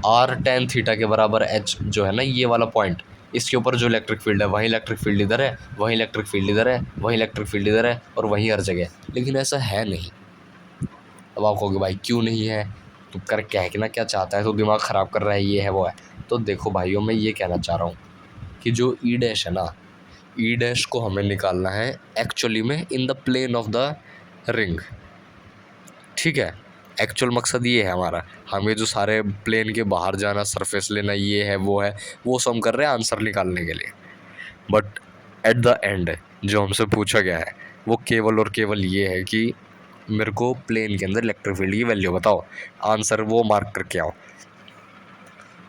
r tan थीटा के बराबर H जो है ना ये वाला पॉइंट, इसके ऊपर जो इलेक्ट्रिक फील्ड है वहीं इलेक्ट्रिक फील्ड इधर है, वहीं इलेक्ट्रिक फील्ड इधर है, वहीं इलेक्ट्रिक फील्ड इधर है, और वहीं हर जगह। लेकिन ऐसा है नहीं। अब आप कहोगे भाई क्यों नहीं है? तो कर क्या है कि ना क्या चाहता है, तो दिमाग ख़राब कर रहा है, ये है वो है। तो देखो भाइयों, मैं ये कहना चाह रहा हूँ कि जो ई डैश है ना, ई डैश को हमें निकालना है एक्चुअली में in the plane of the ring. ठीक है, एक्चुअल मकसद ये है हमारा, हमें जो सारे प्लेन के बाहर जाना, सरफेस लेना, ये है वो सब हम कर रहे हैं आंसर निकालने के लिए। बट एट द एंड जो हमसे पूछा गया है वो केवल और केवल ये है कि मेरे को प्लेन के अंदर इलेक्ट्रिक फील्ड की वैल्यू बताओ, आंसर वो मार्क करके आओ।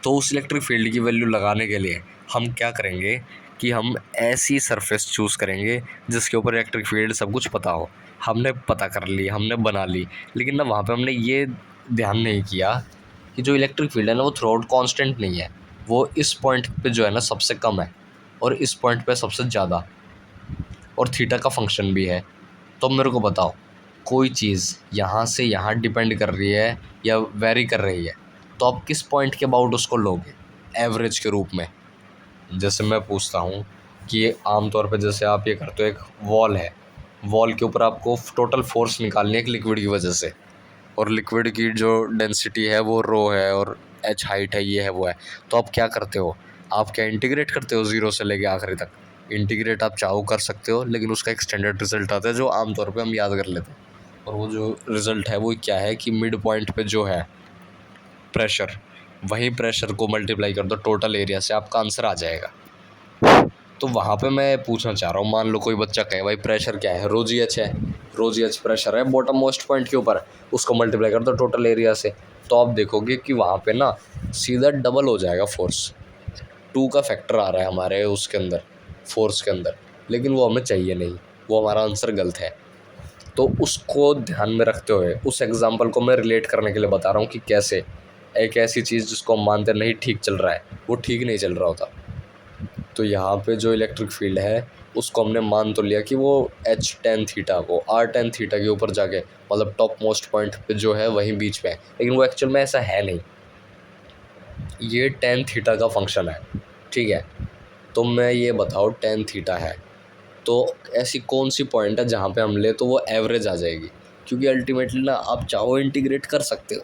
तो उस इलेक्ट्रिक फील्ड की वैल्यू लगाने के लिए हम क्या करेंगे कि हम ऐसी सरफेस चूज़ करेंगे जिसके ऊपर इलेक्ट्रिक फील्ड सब कुछ पता हो। हमने पता कर ली, हमने बना ली, लेकिन ना वहाँ पे हमने ये ध्यान नहीं किया कि जो इलेक्ट्रिक फील्ड है ना वो थ्रू आउट कॉन्स्टेंट नहीं है, वो इस पॉइंट पे जो है ना सबसे कम है और इस पॉइंट पे सबसे ज़्यादा, और थीटा का फंक्शन भी है। तो मेरे को बताओ, कोई चीज़ यहाँ से यहाँ डिपेंड कर रही है या वेरी कर रही है, तो आप किस पॉइंट के अबाउट उसको लोगे एवरेज के रूप में? जैसे मैं पूछता हूँ कि आमतौर पे जैसे आप ये करते हो, एक वॉल है, वॉल के ऊपर आपको टोटल फोर्स निकालनी है एक लिक्विड की वजह से, और लिक्विड की जो डेंसिटी है वो रो है और H हाइट है, ये है वो है। तो आप क्या करते हो? आप क्या इंटीग्रेट करते हो 0 से लेके आखिरी तक? इंटीग्रेट आप चाहो कर सकते हो, लेकिन उसका एक स्टैंडर्ड रिजल्ट आता है जो आमतौर पे हम याद कर लेते हैं। और वो जो रिजल्ट है वो क्या है कि मिड पॉइंट पे जो है प्रेशर, वही प्रेशर को मल्टीप्लाई कर दो टोटल एरिया से, आपका आंसर आ जाएगा। तो वहाँ पे मैं पूछना चाह रहा हूँ, मान लो कोई बच्चा कहे भाई प्रेशर क्या है, रो जी एच है, रो जी एच प्रेशर है बॉटम मोस्ट पॉइंट के ऊपर, उसको मल्टीप्लाई कर दो टोटल एरिया से, तो आप देखोगे कि वहाँ पे ना सीधा डबल हो जाएगा फोर्स। 2 का फैक्टर आ रहा है हमारे उसके अंदर, फोर्स के अंदर, लेकिन वो हमें चाहिए नहीं, वो हमारा आंसर गलत है। तो उसको ध्यान में रखते हुए उस एग्जाम्पल को मैं रिलेट करने के लिए बता रहा हूँ कि कैसे एक ऐसी चीज़ जिसको हम मानते नहीं ठीक चल रहा है, वो ठीक नहीं चल रहा होता। तो यहाँ पे जो इलेक्ट्रिक फील्ड है उसको हमने मान तो लिया कि वो एच टेन थीटा, वो आर टेन थीटा के ऊपर जाके मतलब टॉप मोस्ट पॉइंट पे जो है वहीं बीच पे है, लेकिन वो एक्चुअल में ऐसा है नहीं, ये टेन थीटा का फंक्शन है। ठीक है, तो मैं ये बताओ टेन थीटा है तो ऐसी कौन सी पॉइंट है जहाँ पे हम ले तो वो एवरेज आ जाएगी, क्योंकि अल्टीमेटली ना आप चाहो इंटीग्रेट कर सकते हो,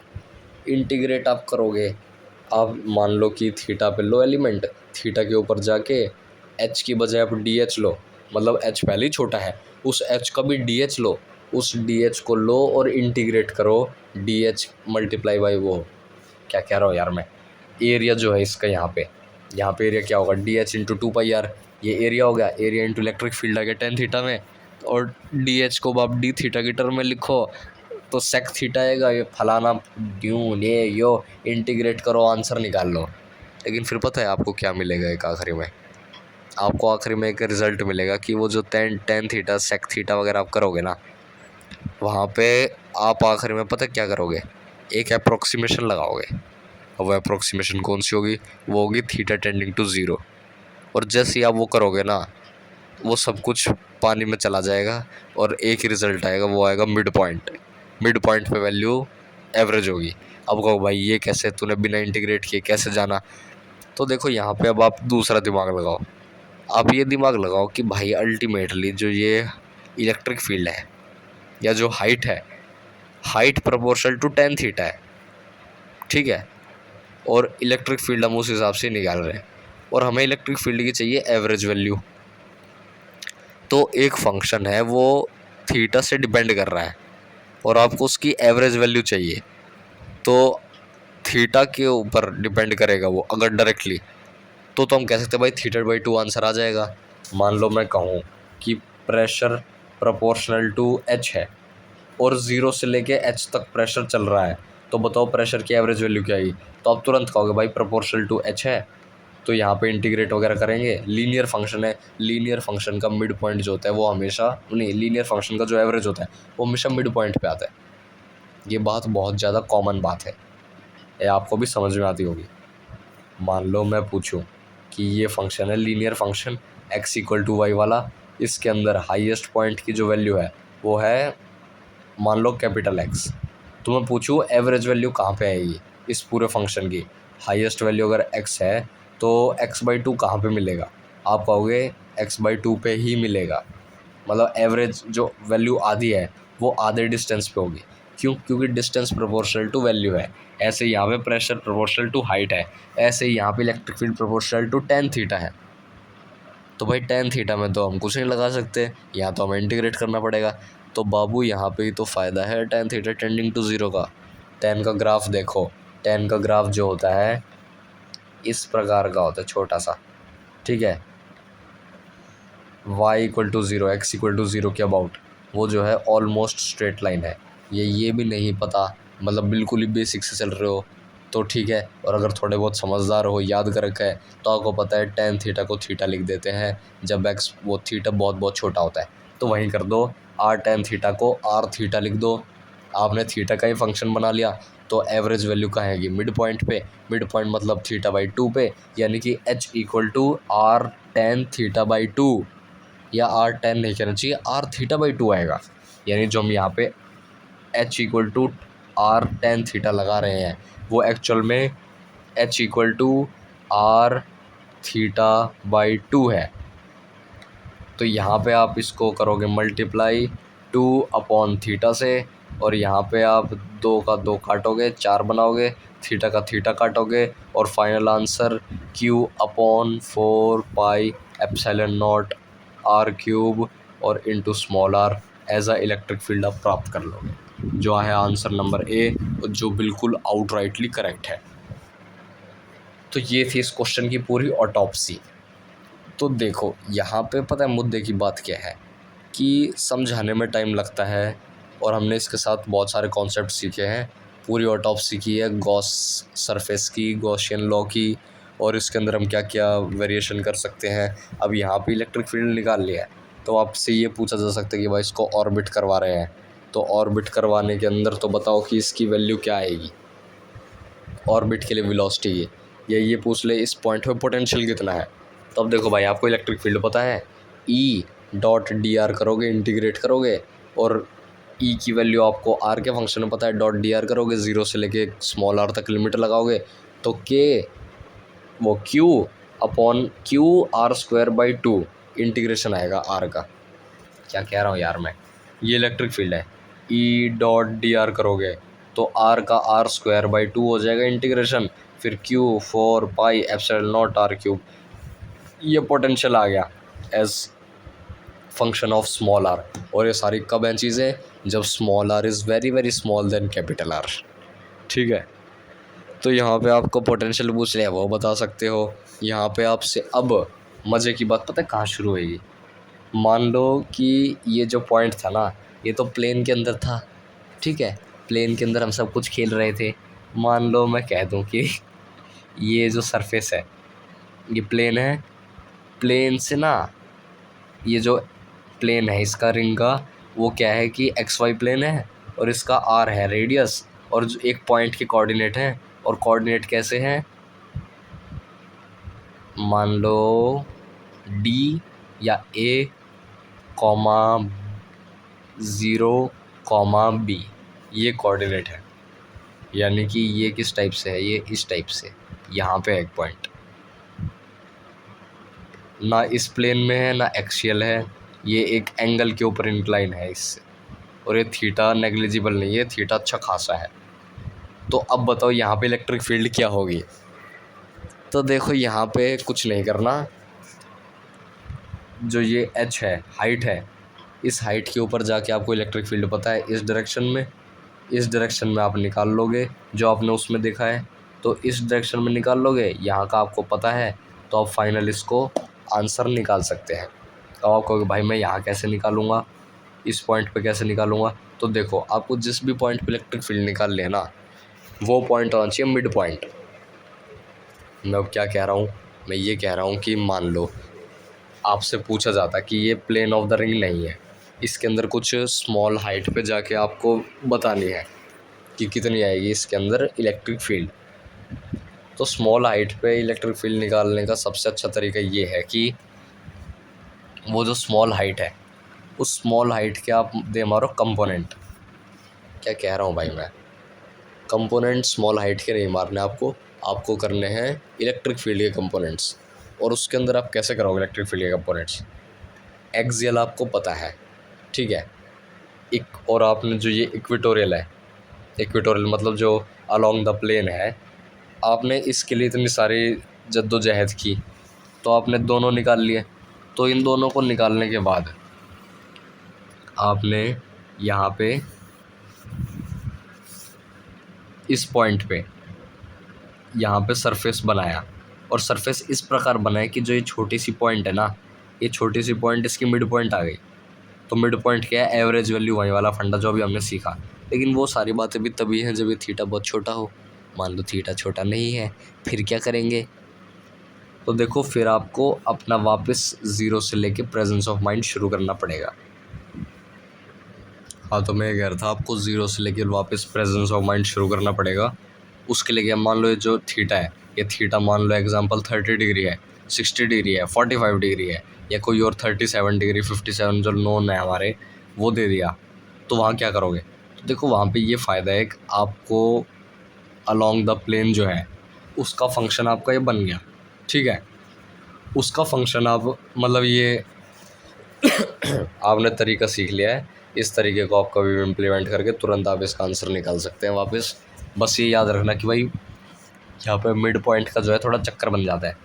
इंटीग्रेट आप करोगे, आप मान लो कि थीटा पे लो एलिमेंट, थीटा के ऊपर जाके एच की बजाय आप डी एच लो, मतलब एच पहले ही छोटा है, उस एच का भी डी एच लो, उस डी एच को लो और इंटीग्रेट करो डी एच मल्टीप्लाई बाई वो, क्या कह रहा हूँ यार मैं, एरिया जो है इसका यहाँ पे एरिया क्या होगा, D H into 2 pi R, ये एरिया हो गया, एरिया इंटू इलेक्ट्रिक फील्ड आ गया टेन थीटा में, और डी एच को आप डी थीटा की टर्म में लिखो तो सेक थीटा आएगा, ये फलाना ड्यून ये यो, इंटीग्रेट करो आंसर निकाल लो। लेकिन फिर पता है आपको क्या मिलेगा, एक आखिरी में आपको आखिरी में एक रिजल्ट मिलेगा कि वो जो tan tan theta sec theta वगैरह आप करोगे ना, वहाँ पे आप आखिरी में पता क्या करोगे, एक अप्रोक्सीमेशन लगाओगे, और वो अप्रोक्सीमेशन कौन सी होगी, वो होगी थीटा टेंडिंग टू ज़ीरो। और जैसे ही आप वो करोगे ना, वो सब कुछ पानी में चला जाएगा और एक ही रिज़ल्ट आएगा, वो आएगा मिड पॉइंट। मिड पॉइंट पे वैल्यू एवरेज होगी। अब कहो भाई ये कैसे, तूने बिना इंटीग्रेट किए कैसे जाना, तो देखो यहाँ पे अब आप दूसरा दिमाग लगाओ, आप ये दिमाग लगाओ कि भाई अल्टीमेटली जो ये इलेक्ट्रिक फील्ड है या जो हाइट है, height proportional to tan theta है, ठीक है, और इलेक्ट्रिक फील्ड हम उस हिसाब से निकाल रहे हैं, और हमें इलेक्ट्रिक फील्ड की चाहिए एवरेज वैल्यू। तो एक फंक्शन है वो थीटा से डिपेंड कर रहा है और आपको उसकी एवरेज वैल्यू चाहिए, तो थीटा के ऊपर डिपेंड करेगा वो अगर डायरेक्टली, तो हम कह सकते हैं भाई थीटा बाई टू आंसर आ जाएगा। मान लो मैं कहूँ कि प्रेशर प्रोपोर्शनल टू एच है और ज़ीरो से लेके एच तक प्रेशर चल रहा है, तो बताओ प्रेशर की एवरेज वैल्यू क्या आएगी, तो आप तुरंत कहोगे भाई प्रोपोर्शनल टू एच है, तो यहाँ पे इंटीग्रेट वगैरह करेंगे, लीनियर फंक्शन है, लीनियर फंक्शन का मिड पॉइंट जो होता है वो हमेशा नहीं, लीनियर फंक्शन का जो एवरेज होता है वो हमेशा मिड पॉइंट पे आता है। ये बात बहुत ज़्यादा कॉमन बात है, ये आपको भी समझ में आती होगी। मान लो मैं पूछूं कि ये फंक्शन है linear function x equal to Y वाला, इसके अंदर हाईएस्ट पॉइंट की जो वैल्यू है वो है मान लो कैपिटल X, तो मैं पूछूं एवरेज वैल्यू कहाँ पे आएगी इस पूरे फंक्शन की, हाईएस्ट वैल्यू अगर x है तो x बाई टू कहाँ पे मिलेगा, आप कहोगे x बाई टू पे ही मिलेगा, मतलब एवरेज जो वैल्यू आधी है वो आधे डिस्टेंस पे होगी, क्यों, क्योंकि डिस्टेंस प्रोपोर्शनल टू वैल्यू है। ऐसे यहाँ पे प्रेशर प्रोपोर्शनल टू हाइट है, ऐसे ही यहाँ पे electric field proportional to tan theta है। तो भाई टेन थीटा में तो हम कुछ नहीं लगा सकते, यहाँ तो हमें इंटीग्रेट करना पड़ेगा। तो बाबू यहाँ पे ही तो फ़ायदा है tan theta tending to zero का। टेन का ग्राफ देखो, टेन का ग्राफ जो होता है इस प्रकार का होता है छोटा सा, ठीक है, y equal to zero X equal to zero के अबाउट, वो जो है ऑलमोस्ट स्ट्रेट लाइन है। ये भी नहीं पता, मतलब बिल्कुल ही बेसिक से चल रहे हो तो ठीक है, और अगर थोड़े बहुत समझदार हो, याद कर रखा है, तो आपको पता है टेन थीटा को थीटा लिख देते हैं जब एक्स वो थीटा बहुत बहुत छोटा होता है, तो वहीं कर दो, आर टेन थीटा को आर थीटा लिख दो, आपने थीटा का ही फंक्शन बना लिया। तो एवरेज वैल्यू कहाँ आएगी, मिड पॉइंट पे, मिड पॉइंट मतलब थीटा बाई टू पे, यानी कि H equal to R tan theta by two, या आर टेन नहीं कहना चाहिए, आर थीटा बाई टू आएगा, यानी जो हम यहाँ पे H equal to R tan theta लगा रहे हैं वो एक्चुअल में H equal to R theta by two है। तो यहाँ पे आप इसको करोगे मल्टीप्लाई टू अपॉन थीटा से, और यहाँ पे आप दो का दो काटोगे, चार बनाओगे, थीटा का थीटा काटोगे, और final answer q upon four pi epsilon naught are cube और into small r as a electric field आप प्राप्त कर लोगे, जो है आंसर नंबर ए, जो बिल्कुल आउटराइटली करेक्ट है। तो ये थी इस क्वेश्चन की पूरी ऑटोप्सी। तो देखो यहाँ पे पता है मुद्दे की बात क्या है कि समझाने में टाइम लगता है, और हमने इसके साथ बहुत सारे कॉन्सेप्ट सीखे हैं। पूरी ऑटोप्सी की है गॉस सरफेस की, गॉसियन लॉ की, और इसके अंदर हम क्या क्या वेरिएशन कर सकते हैं। अब यहाँ पे इलेक्ट्रिक फील्ड निकाल लिया है, तो आपसे ये पूछा जा सकता है कि भाई इसको ऑर्बिट करवा रहे हैं, तो ऑर्बिट करवाने के अंदर तो बताओ कि इसकी वैल्यू क्या आएगी ऑर्बिट के लिए वेलोसिटी की, या ये पूछ ले इस पॉइंट पे पोटेंशियल कितना है। तो अब देखो भाई आपको इलेक्ट्रिक फील्ड पता है, ई डॉट डी आर करोगे, इंटीग्रेट करोगे, और ई की वैल्यू आपको आर के फंक्शन में पता है, डॉट डी आर करोगे, ज़ीरो से लेके स्मॉल आर तक लिमिट लगाओगे, तो के वो Q upon Q R square by 2 integration आएगा आर का। क्या कह रहा हूँ यार मैं, ये इलेक्ट्रिक फील्ड है। ई डॉट डी आर करोगे तो आर का आर स्क्वायर बाई 2 हो जाएगा इंटीग्रेशन, फिर Q 4 pi epsilon naught are cube, ये पोटेंशियल आ गया as function of small R. और ये सारी कब हैं चीज़ें, जब small R is very very small then capital R. ठीक है, तो यहाँ पे आपको पोटेंशियल पूछ लिया वो बता सकते हो। यहाँ पे आपसे अब मज़े की बात पता है कहाँ शुरू होगी। मान लो कि ये जो पॉइंट था ना, ये तो प्लेन के अंदर था, ठीक है, प्लेन के अंदर हम सब कुछ खेल रहे थे। मान लो मैं कह दूं कि ये जो सरफेस है ये प्लेन है, प्लेन से ना ये जो प्लेन है इसका रिंग का वो क्या है कि एक्स वाई प्लेन है, और इसका आर है रेडियस, और जो एक पॉइंट के कोऑर्डिनेट हैं, और कोऑर्डिनेट कैसे हैं, मान लो डी या ए कॉमा 0 कॉमा बी, ये कोऑर्डिनेट है। यानी कि ये किस टाइप से है, ये इस टाइप से, यहाँ पे एक पॉइंट ना इस प्लेन में है ना एक्सियल है, ये एक एंगल के ऊपर इंक्लाइन है इससे, और ये थीटा नेग्लिजिबल नहीं है, थीटा अच्छा खासा है। तो अब बताओ यहाँ पे इलेक्ट्रिक फील्ड क्या होगी। तो देखो यहाँ पे कुछ नहीं करना, जो ये एच है हाइट है, इस हाइट के ऊपर जाके आपको इलेक्ट्रिक फील्ड पता है इस डायरेक्शन में, इस डायरेक्शन में आप निकाल लोगे जो आपने उसमें देखा है, तो इस डायरेक्शन में निकाल लोगे, यहाँ का आपको पता है, तो आप फाइनल इसको आंसर निकाल सकते हैं। तो आप कहोगे भाई मैं यहाँ कैसे निकालूंगा, इस पॉइंट पे कैसे निकालूंगा। तो देखो आपको जिस भी पॉइंट पे इलेक्ट्रिक फील्ड निकाल लेना वो पॉइंट होना चाहिए मिड पॉइंट। मैं अब क्या कह रहा हूँ, मैं ये कह रहा हूँ कि मान लो आपसे पूछा जाता कि ये प्लेन ऑफ द रिंग नहीं है, इसके अंदर कुछ स्मॉल हाइट पे जाके आपको बतानी है कि कितनी आएगी इसके अंदर इलेक्ट्रिक फील्ड। तो स्मॉल हाइट पे इलेक्ट्रिक फील्ड निकालने का सबसे अच्छा तरीका ये है कि वो जो स्मॉल हाइट है उस स्मॉल हाइट के आप दे मारो कंपोनेंट। क्या कह रहा हूँ भाई मैं, कंपोनेंट स्मॉल हाइट के नहीं मारने आपको करने हैं इलेक्ट्रिक फील्ड के कंपोनेंट्स। और उसके अंदर आप कैसे करोगे इलेक्ट्रिक फील्ड के कंपोनेंट्स, एक्सियल आपको पता है, ठीक है, और आपने जो ये इक्वेटोरियल है, इक्वेटोरियल मतलब जो अलोंग द प्लेन है, आपने इसके लिए इतनी सारी जद्दोजहद की, तो आपने दोनों निकाल लिए। तो इन दोनों को निकालने के बाद आपने यहाँ पे इस पॉइंट पे यहाँ पे सरफेस बनाया, और सरफेस इस प्रकार बनाया कि जो ये छोटी सी पॉइंट है ना, ये छोटी सी पॉइंट इसकी मिड पॉइंट आ गई। तो मिड पॉइंट क्या है, एवरेज वैल्यू वही वाला फंडा जो अभी हमने सीखा। लेकिन वो सारी बातें भी तभी हैं जब ये थीटा बहुत छोटा हो। मान लो थीटा छोटा नहीं है, फिर क्या करेंगे। तो देखो फिर आपको अपना वापस ज़ीरो से लेके प्रेजेंस ऑफ माइंड शुरू करना पड़ेगा। हाँ, तो मैं कह रहा था आपको ज़ीरो से लेकर वापस प्रेजेंस ऑफ माइंड शुरू करना पड़ेगा। उसके लिए क्या, मान लो ये जो थीटा है, ये थीटा मान लो एग्जांपल 30 डिग्री है, 60 डिग्री है, 45 डिग्री है, या कोई और 37 डिग्री 57 जो नोन है हमारे वो दे दिया। तो वहाँ क्या करोगे, तो देखो वहाँ पे ये फ़ायदा है कि आपको अलोंग द प्लेन जो है उसका फंक्शन आपका ये बन गया, ठीक है, उसका फंक्शन आप मतलब ये आपने तरीका सीख लिया है। इस तरीके को आप कभी भी इम्प्लीमेंट करके तुरंत आप इसका आंसर निकाल सकते हैं वापस। बस ये याद रखना कि भाई यहाँ पे मिड पॉइंट का जो है थोड़ा चक्कर बन जाता है।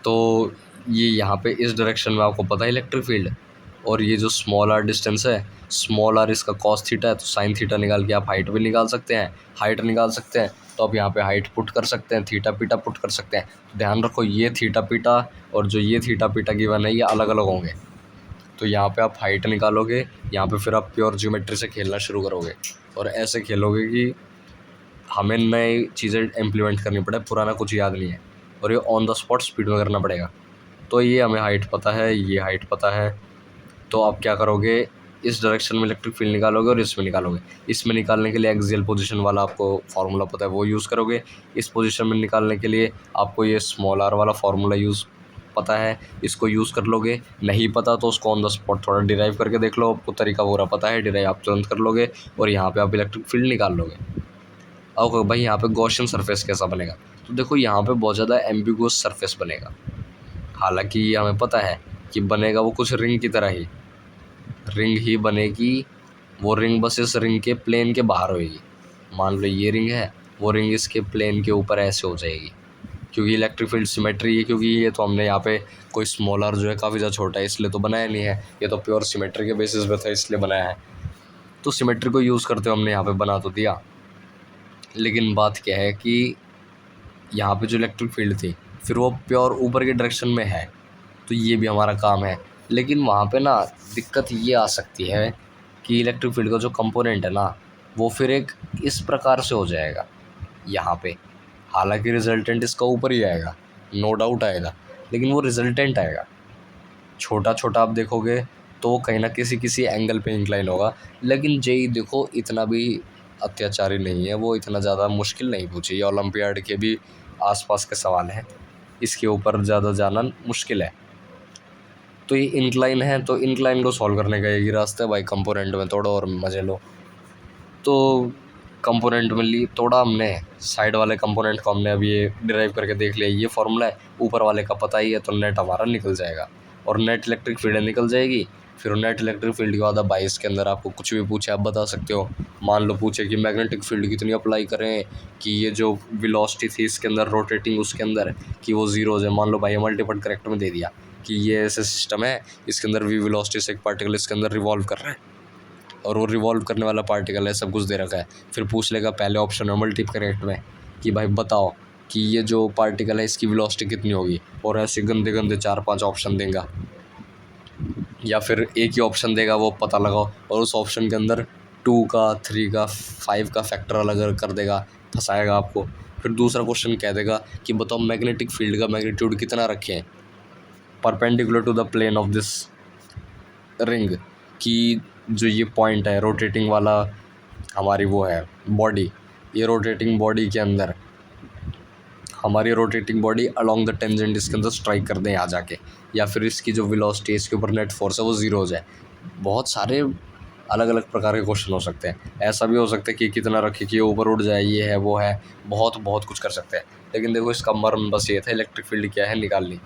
तो ये यहाँ पे इस डायरेक्शन में आपको पता है इलेक्ट्रिक फील्ड, और ये जो स्मॉल आर डिस्टेंस है, स्मॉल आर इसका कॉस थीटा है, तो साइन थीटा निकाल के आप हाइट भी निकाल सकते हैं, हाइट निकाल सकते हैं। तो आप यहाँ पे हाइट पुट कर सकते हैं, थीटा पीटा पुट कर सकते हैं। तो ध्यान रखो ये थीटा पीटा और जो ये थीटा पीटा गिवन है ये अलग अलग होंगे। तो यहाँ पे आप हाइट निकालोगे, यहाँ पे फिर आप प्योर ज्योमेट्री से खेलना शुरू करोगे और ऐसे खेलोगे कि हमें नई चीज़ें इम्प्लीमेंट करनी पड़े, पुराना कुछ याद नहीं है, और ये ऑन द स्पॉट स्पीड में करना पड़ेगा। तो ये हमें हाइट पता है, ये हाइट पता है। तो आप क्या करोगे, इस डायरेक्शन में इलेक्ट्रिक फील्ड निकालोगे और इसमें निकालोगे। इसमें निकालने के लिए एक्सियल पोजीशन वाला आपको फार्मूला पता है, वो यूज़ करोगे। इस पोजीशन में निकालने के लिए आपको ये स्मॉल आर वाला फार्मूला यूज़ पता है, इसको यूज़ कर लोगे। नहीं पता तो उसको ऑन द स्पॉट थोड़ा डिराइव करके देख लो, आपको तरीका पूरा पता है, डिराइव आप तुरंत कर लोगे और यहाँ पे आप इलेक्ट्रिक फील्ड निकाल लोगे। अब भाई यहाँ पे गॉसियन सरफेस कैसा बनेगा, तो देखो यहाँ पे बहुत ज़्यादा एम्बिगुअस सरफेस बनेगा। हालांकि ये हमें पता है कि बनेगा वो कुछ रिंग की तरह ही, रिंग ही बनेगी। वो रिंग बस इस रिंग के प्लेन के बाहर होएगी। मान लो ये रिंग है, वो रिंग इसके प्लेन के ऊपर ऐसे हो जाएगी, क्योंकि इलेक्ट्रिक फील्ड सिमेट्री है। क्योंकि ये तो हमने यहाँ पे कोई स्मॉलर जो है काफ़ी ज़्यादा छोटा है इसलिए तो बनाया नहीं है, ये तो प्योर सिमेट्री के बेसिस पे था इसलिए बनाया है। तो सिमेट्री को यूज़ करते हुए हमने यहाँ पे बना तो दिया, लेकिन बात क्या है कि यहाँ पे जो इलेक्ट्रिक फील्ड थी फिर वो प्योर ऊपर के डायरेक्शन में है, तो ये भी हमारा काम है। लेकिन वहाँ पे ना दिक्कत ये आ सकती है कि इलेक्ट्रिक फील्ड का जो कंपोनेंट है ना वो फिर एक इस प्रकार से हो जाएगा यहाँ पे। हालांकि रिजल्टेंट इसका ऊपर ही आएगा, नो डाउट आएगा, लेकिन वो रिजल्टेंट आएगा छोटा छोटा। आप देखोगे तो वो कहीं ना किसी एंगल पे इंक्लाइन होगा। लेकिन जेई देखो इतना भी अत्याचारी नहीं है, वो इतना ज़्यादा मुश्किल नहीं पूछी, ये ओलंपियाड के भी आसपास के सवाल हैं, इसके ऊपर ज़्यादा जाना मुश्किल है। तो ये इंक्लाइन है, तो इंक्लाइन को सॉल्व करने का यही रास्ता है भाई, कंपोनेंट में तोड़ो और मजे लो। तो कंपोनेंट में ली तोड़ा हमने, साइड वाले कंपोनेंट को हमने अभी ये डिराइव करके देख लिया, ये फॉर्मूला है, ऊपर वाले का पता ही है, तो नेट हमारा निकल जाएगा और नेट इलेक्ट्रिक फील्ड निकल जाएगी। फिर नेट इलेक्ट्रिक फील्ड के बाद अब भाई इसके अंदर आपको कुछ भी पूछे आप बता सकते हो। मान लो पूछे कि मैग्नेटिक फील्ड कितनी अप्लाई करें, कि ये जो वेलोसिटी थी इसके अंदर रोटेटिंग उसके अंदर कि वो जीरोज है। मान लो भाई मल्टीपल करेक्ट में दे दिया कि ये ऐसे सिस्टम है, इसके अंदर वी वेलोसिटी से एक पार्टिकल इसके अंदर रिवॉल्व कर रहा है और वो रिवॉल्व करने वाला पार्टिकल है, सब कुछ दे रखा है। फिर पूछ लेगा पहले ऑप्शन में मल्टीपल करेक्ट में कि भाई बताओ कि ये जो पार्टिकल है इसकी वेलोसिटी कितनी होगी, और ऐसे गंदे गंदे 4-5 ऑप्शन देगा, या फिर एक ही ऑप्शन देगा वो पता लगाओ, और उस ऑप्शन के अंदर 2 का 3 का 5 का फैक्टर अलग कर देगा, फंसाएगा आपको। फिर दूसरा क्वेश्चन कह देगा कि बताओ मैग्नेटिक फील्ड का मैग्नीट्यूड कितना रखें perpendicular to the plane of this ring, कि जो ये पॉइंट है रोटेटिंग वाला हमारी वो है बॉडी, ये रोटेटिंग बॉडी के अंदर हमारी rotating body along the tangent इसके अंदर स्ट्राइक कर दें आ जाके, या फिर इसकी जो वेलोसिटी इसके ऊपर नेट फोर्स है वो ज़ीरो हो जाए। बहुत सारे अलग अलग प्रकार के क्वेश्चन हो सकते हैं। ऐसा भी हो सकता है कि कितना रखे कि ये ऊपर उड़ जाए, ये है वो है, बहुत बहुत कुछ कर सकते हैं। लेकिन देखो इसका मर्म बस ये था इलेक्ट्रिक फील्ड क्या है निकालनी।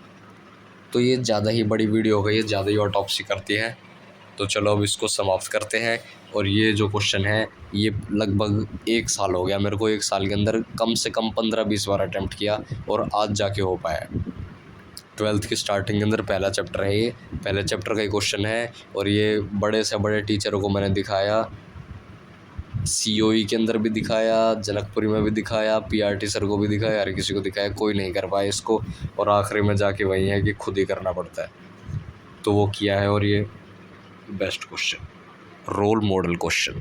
तो ये ज़्यादा ही बड़ी वीडियो हो गई है, ज़्यादा ही ऑटोप्सी करती है, तो चलो अब इसको समाप्त करते हैं। और ये जो क्वेश्चन है ये लगभग 1 साल हो गया मेरे को, 1 साल के अंदर कम से कम 15-20 बार अटैम्प्ट किया और आज जाके हो पाया। 12th की स्टार्टिंग के अंदर पहला चैप्टर है, ये पहले चैप्टर का ही क्वेश्चन है। और ये बड़े से बड़े टीचरों को मैंने दिखाया, COE के अंदर भी दिखाया, जनकपुरी में भी दिखाया, PRT सर को भी दिखाया, हर किसी को दिखाया, कोई नहीं कर पाया इसको। और आखिरी में जाके वही है कि खुद ही करना पड़ता है, तो वो किया है। और ये best question, role model question.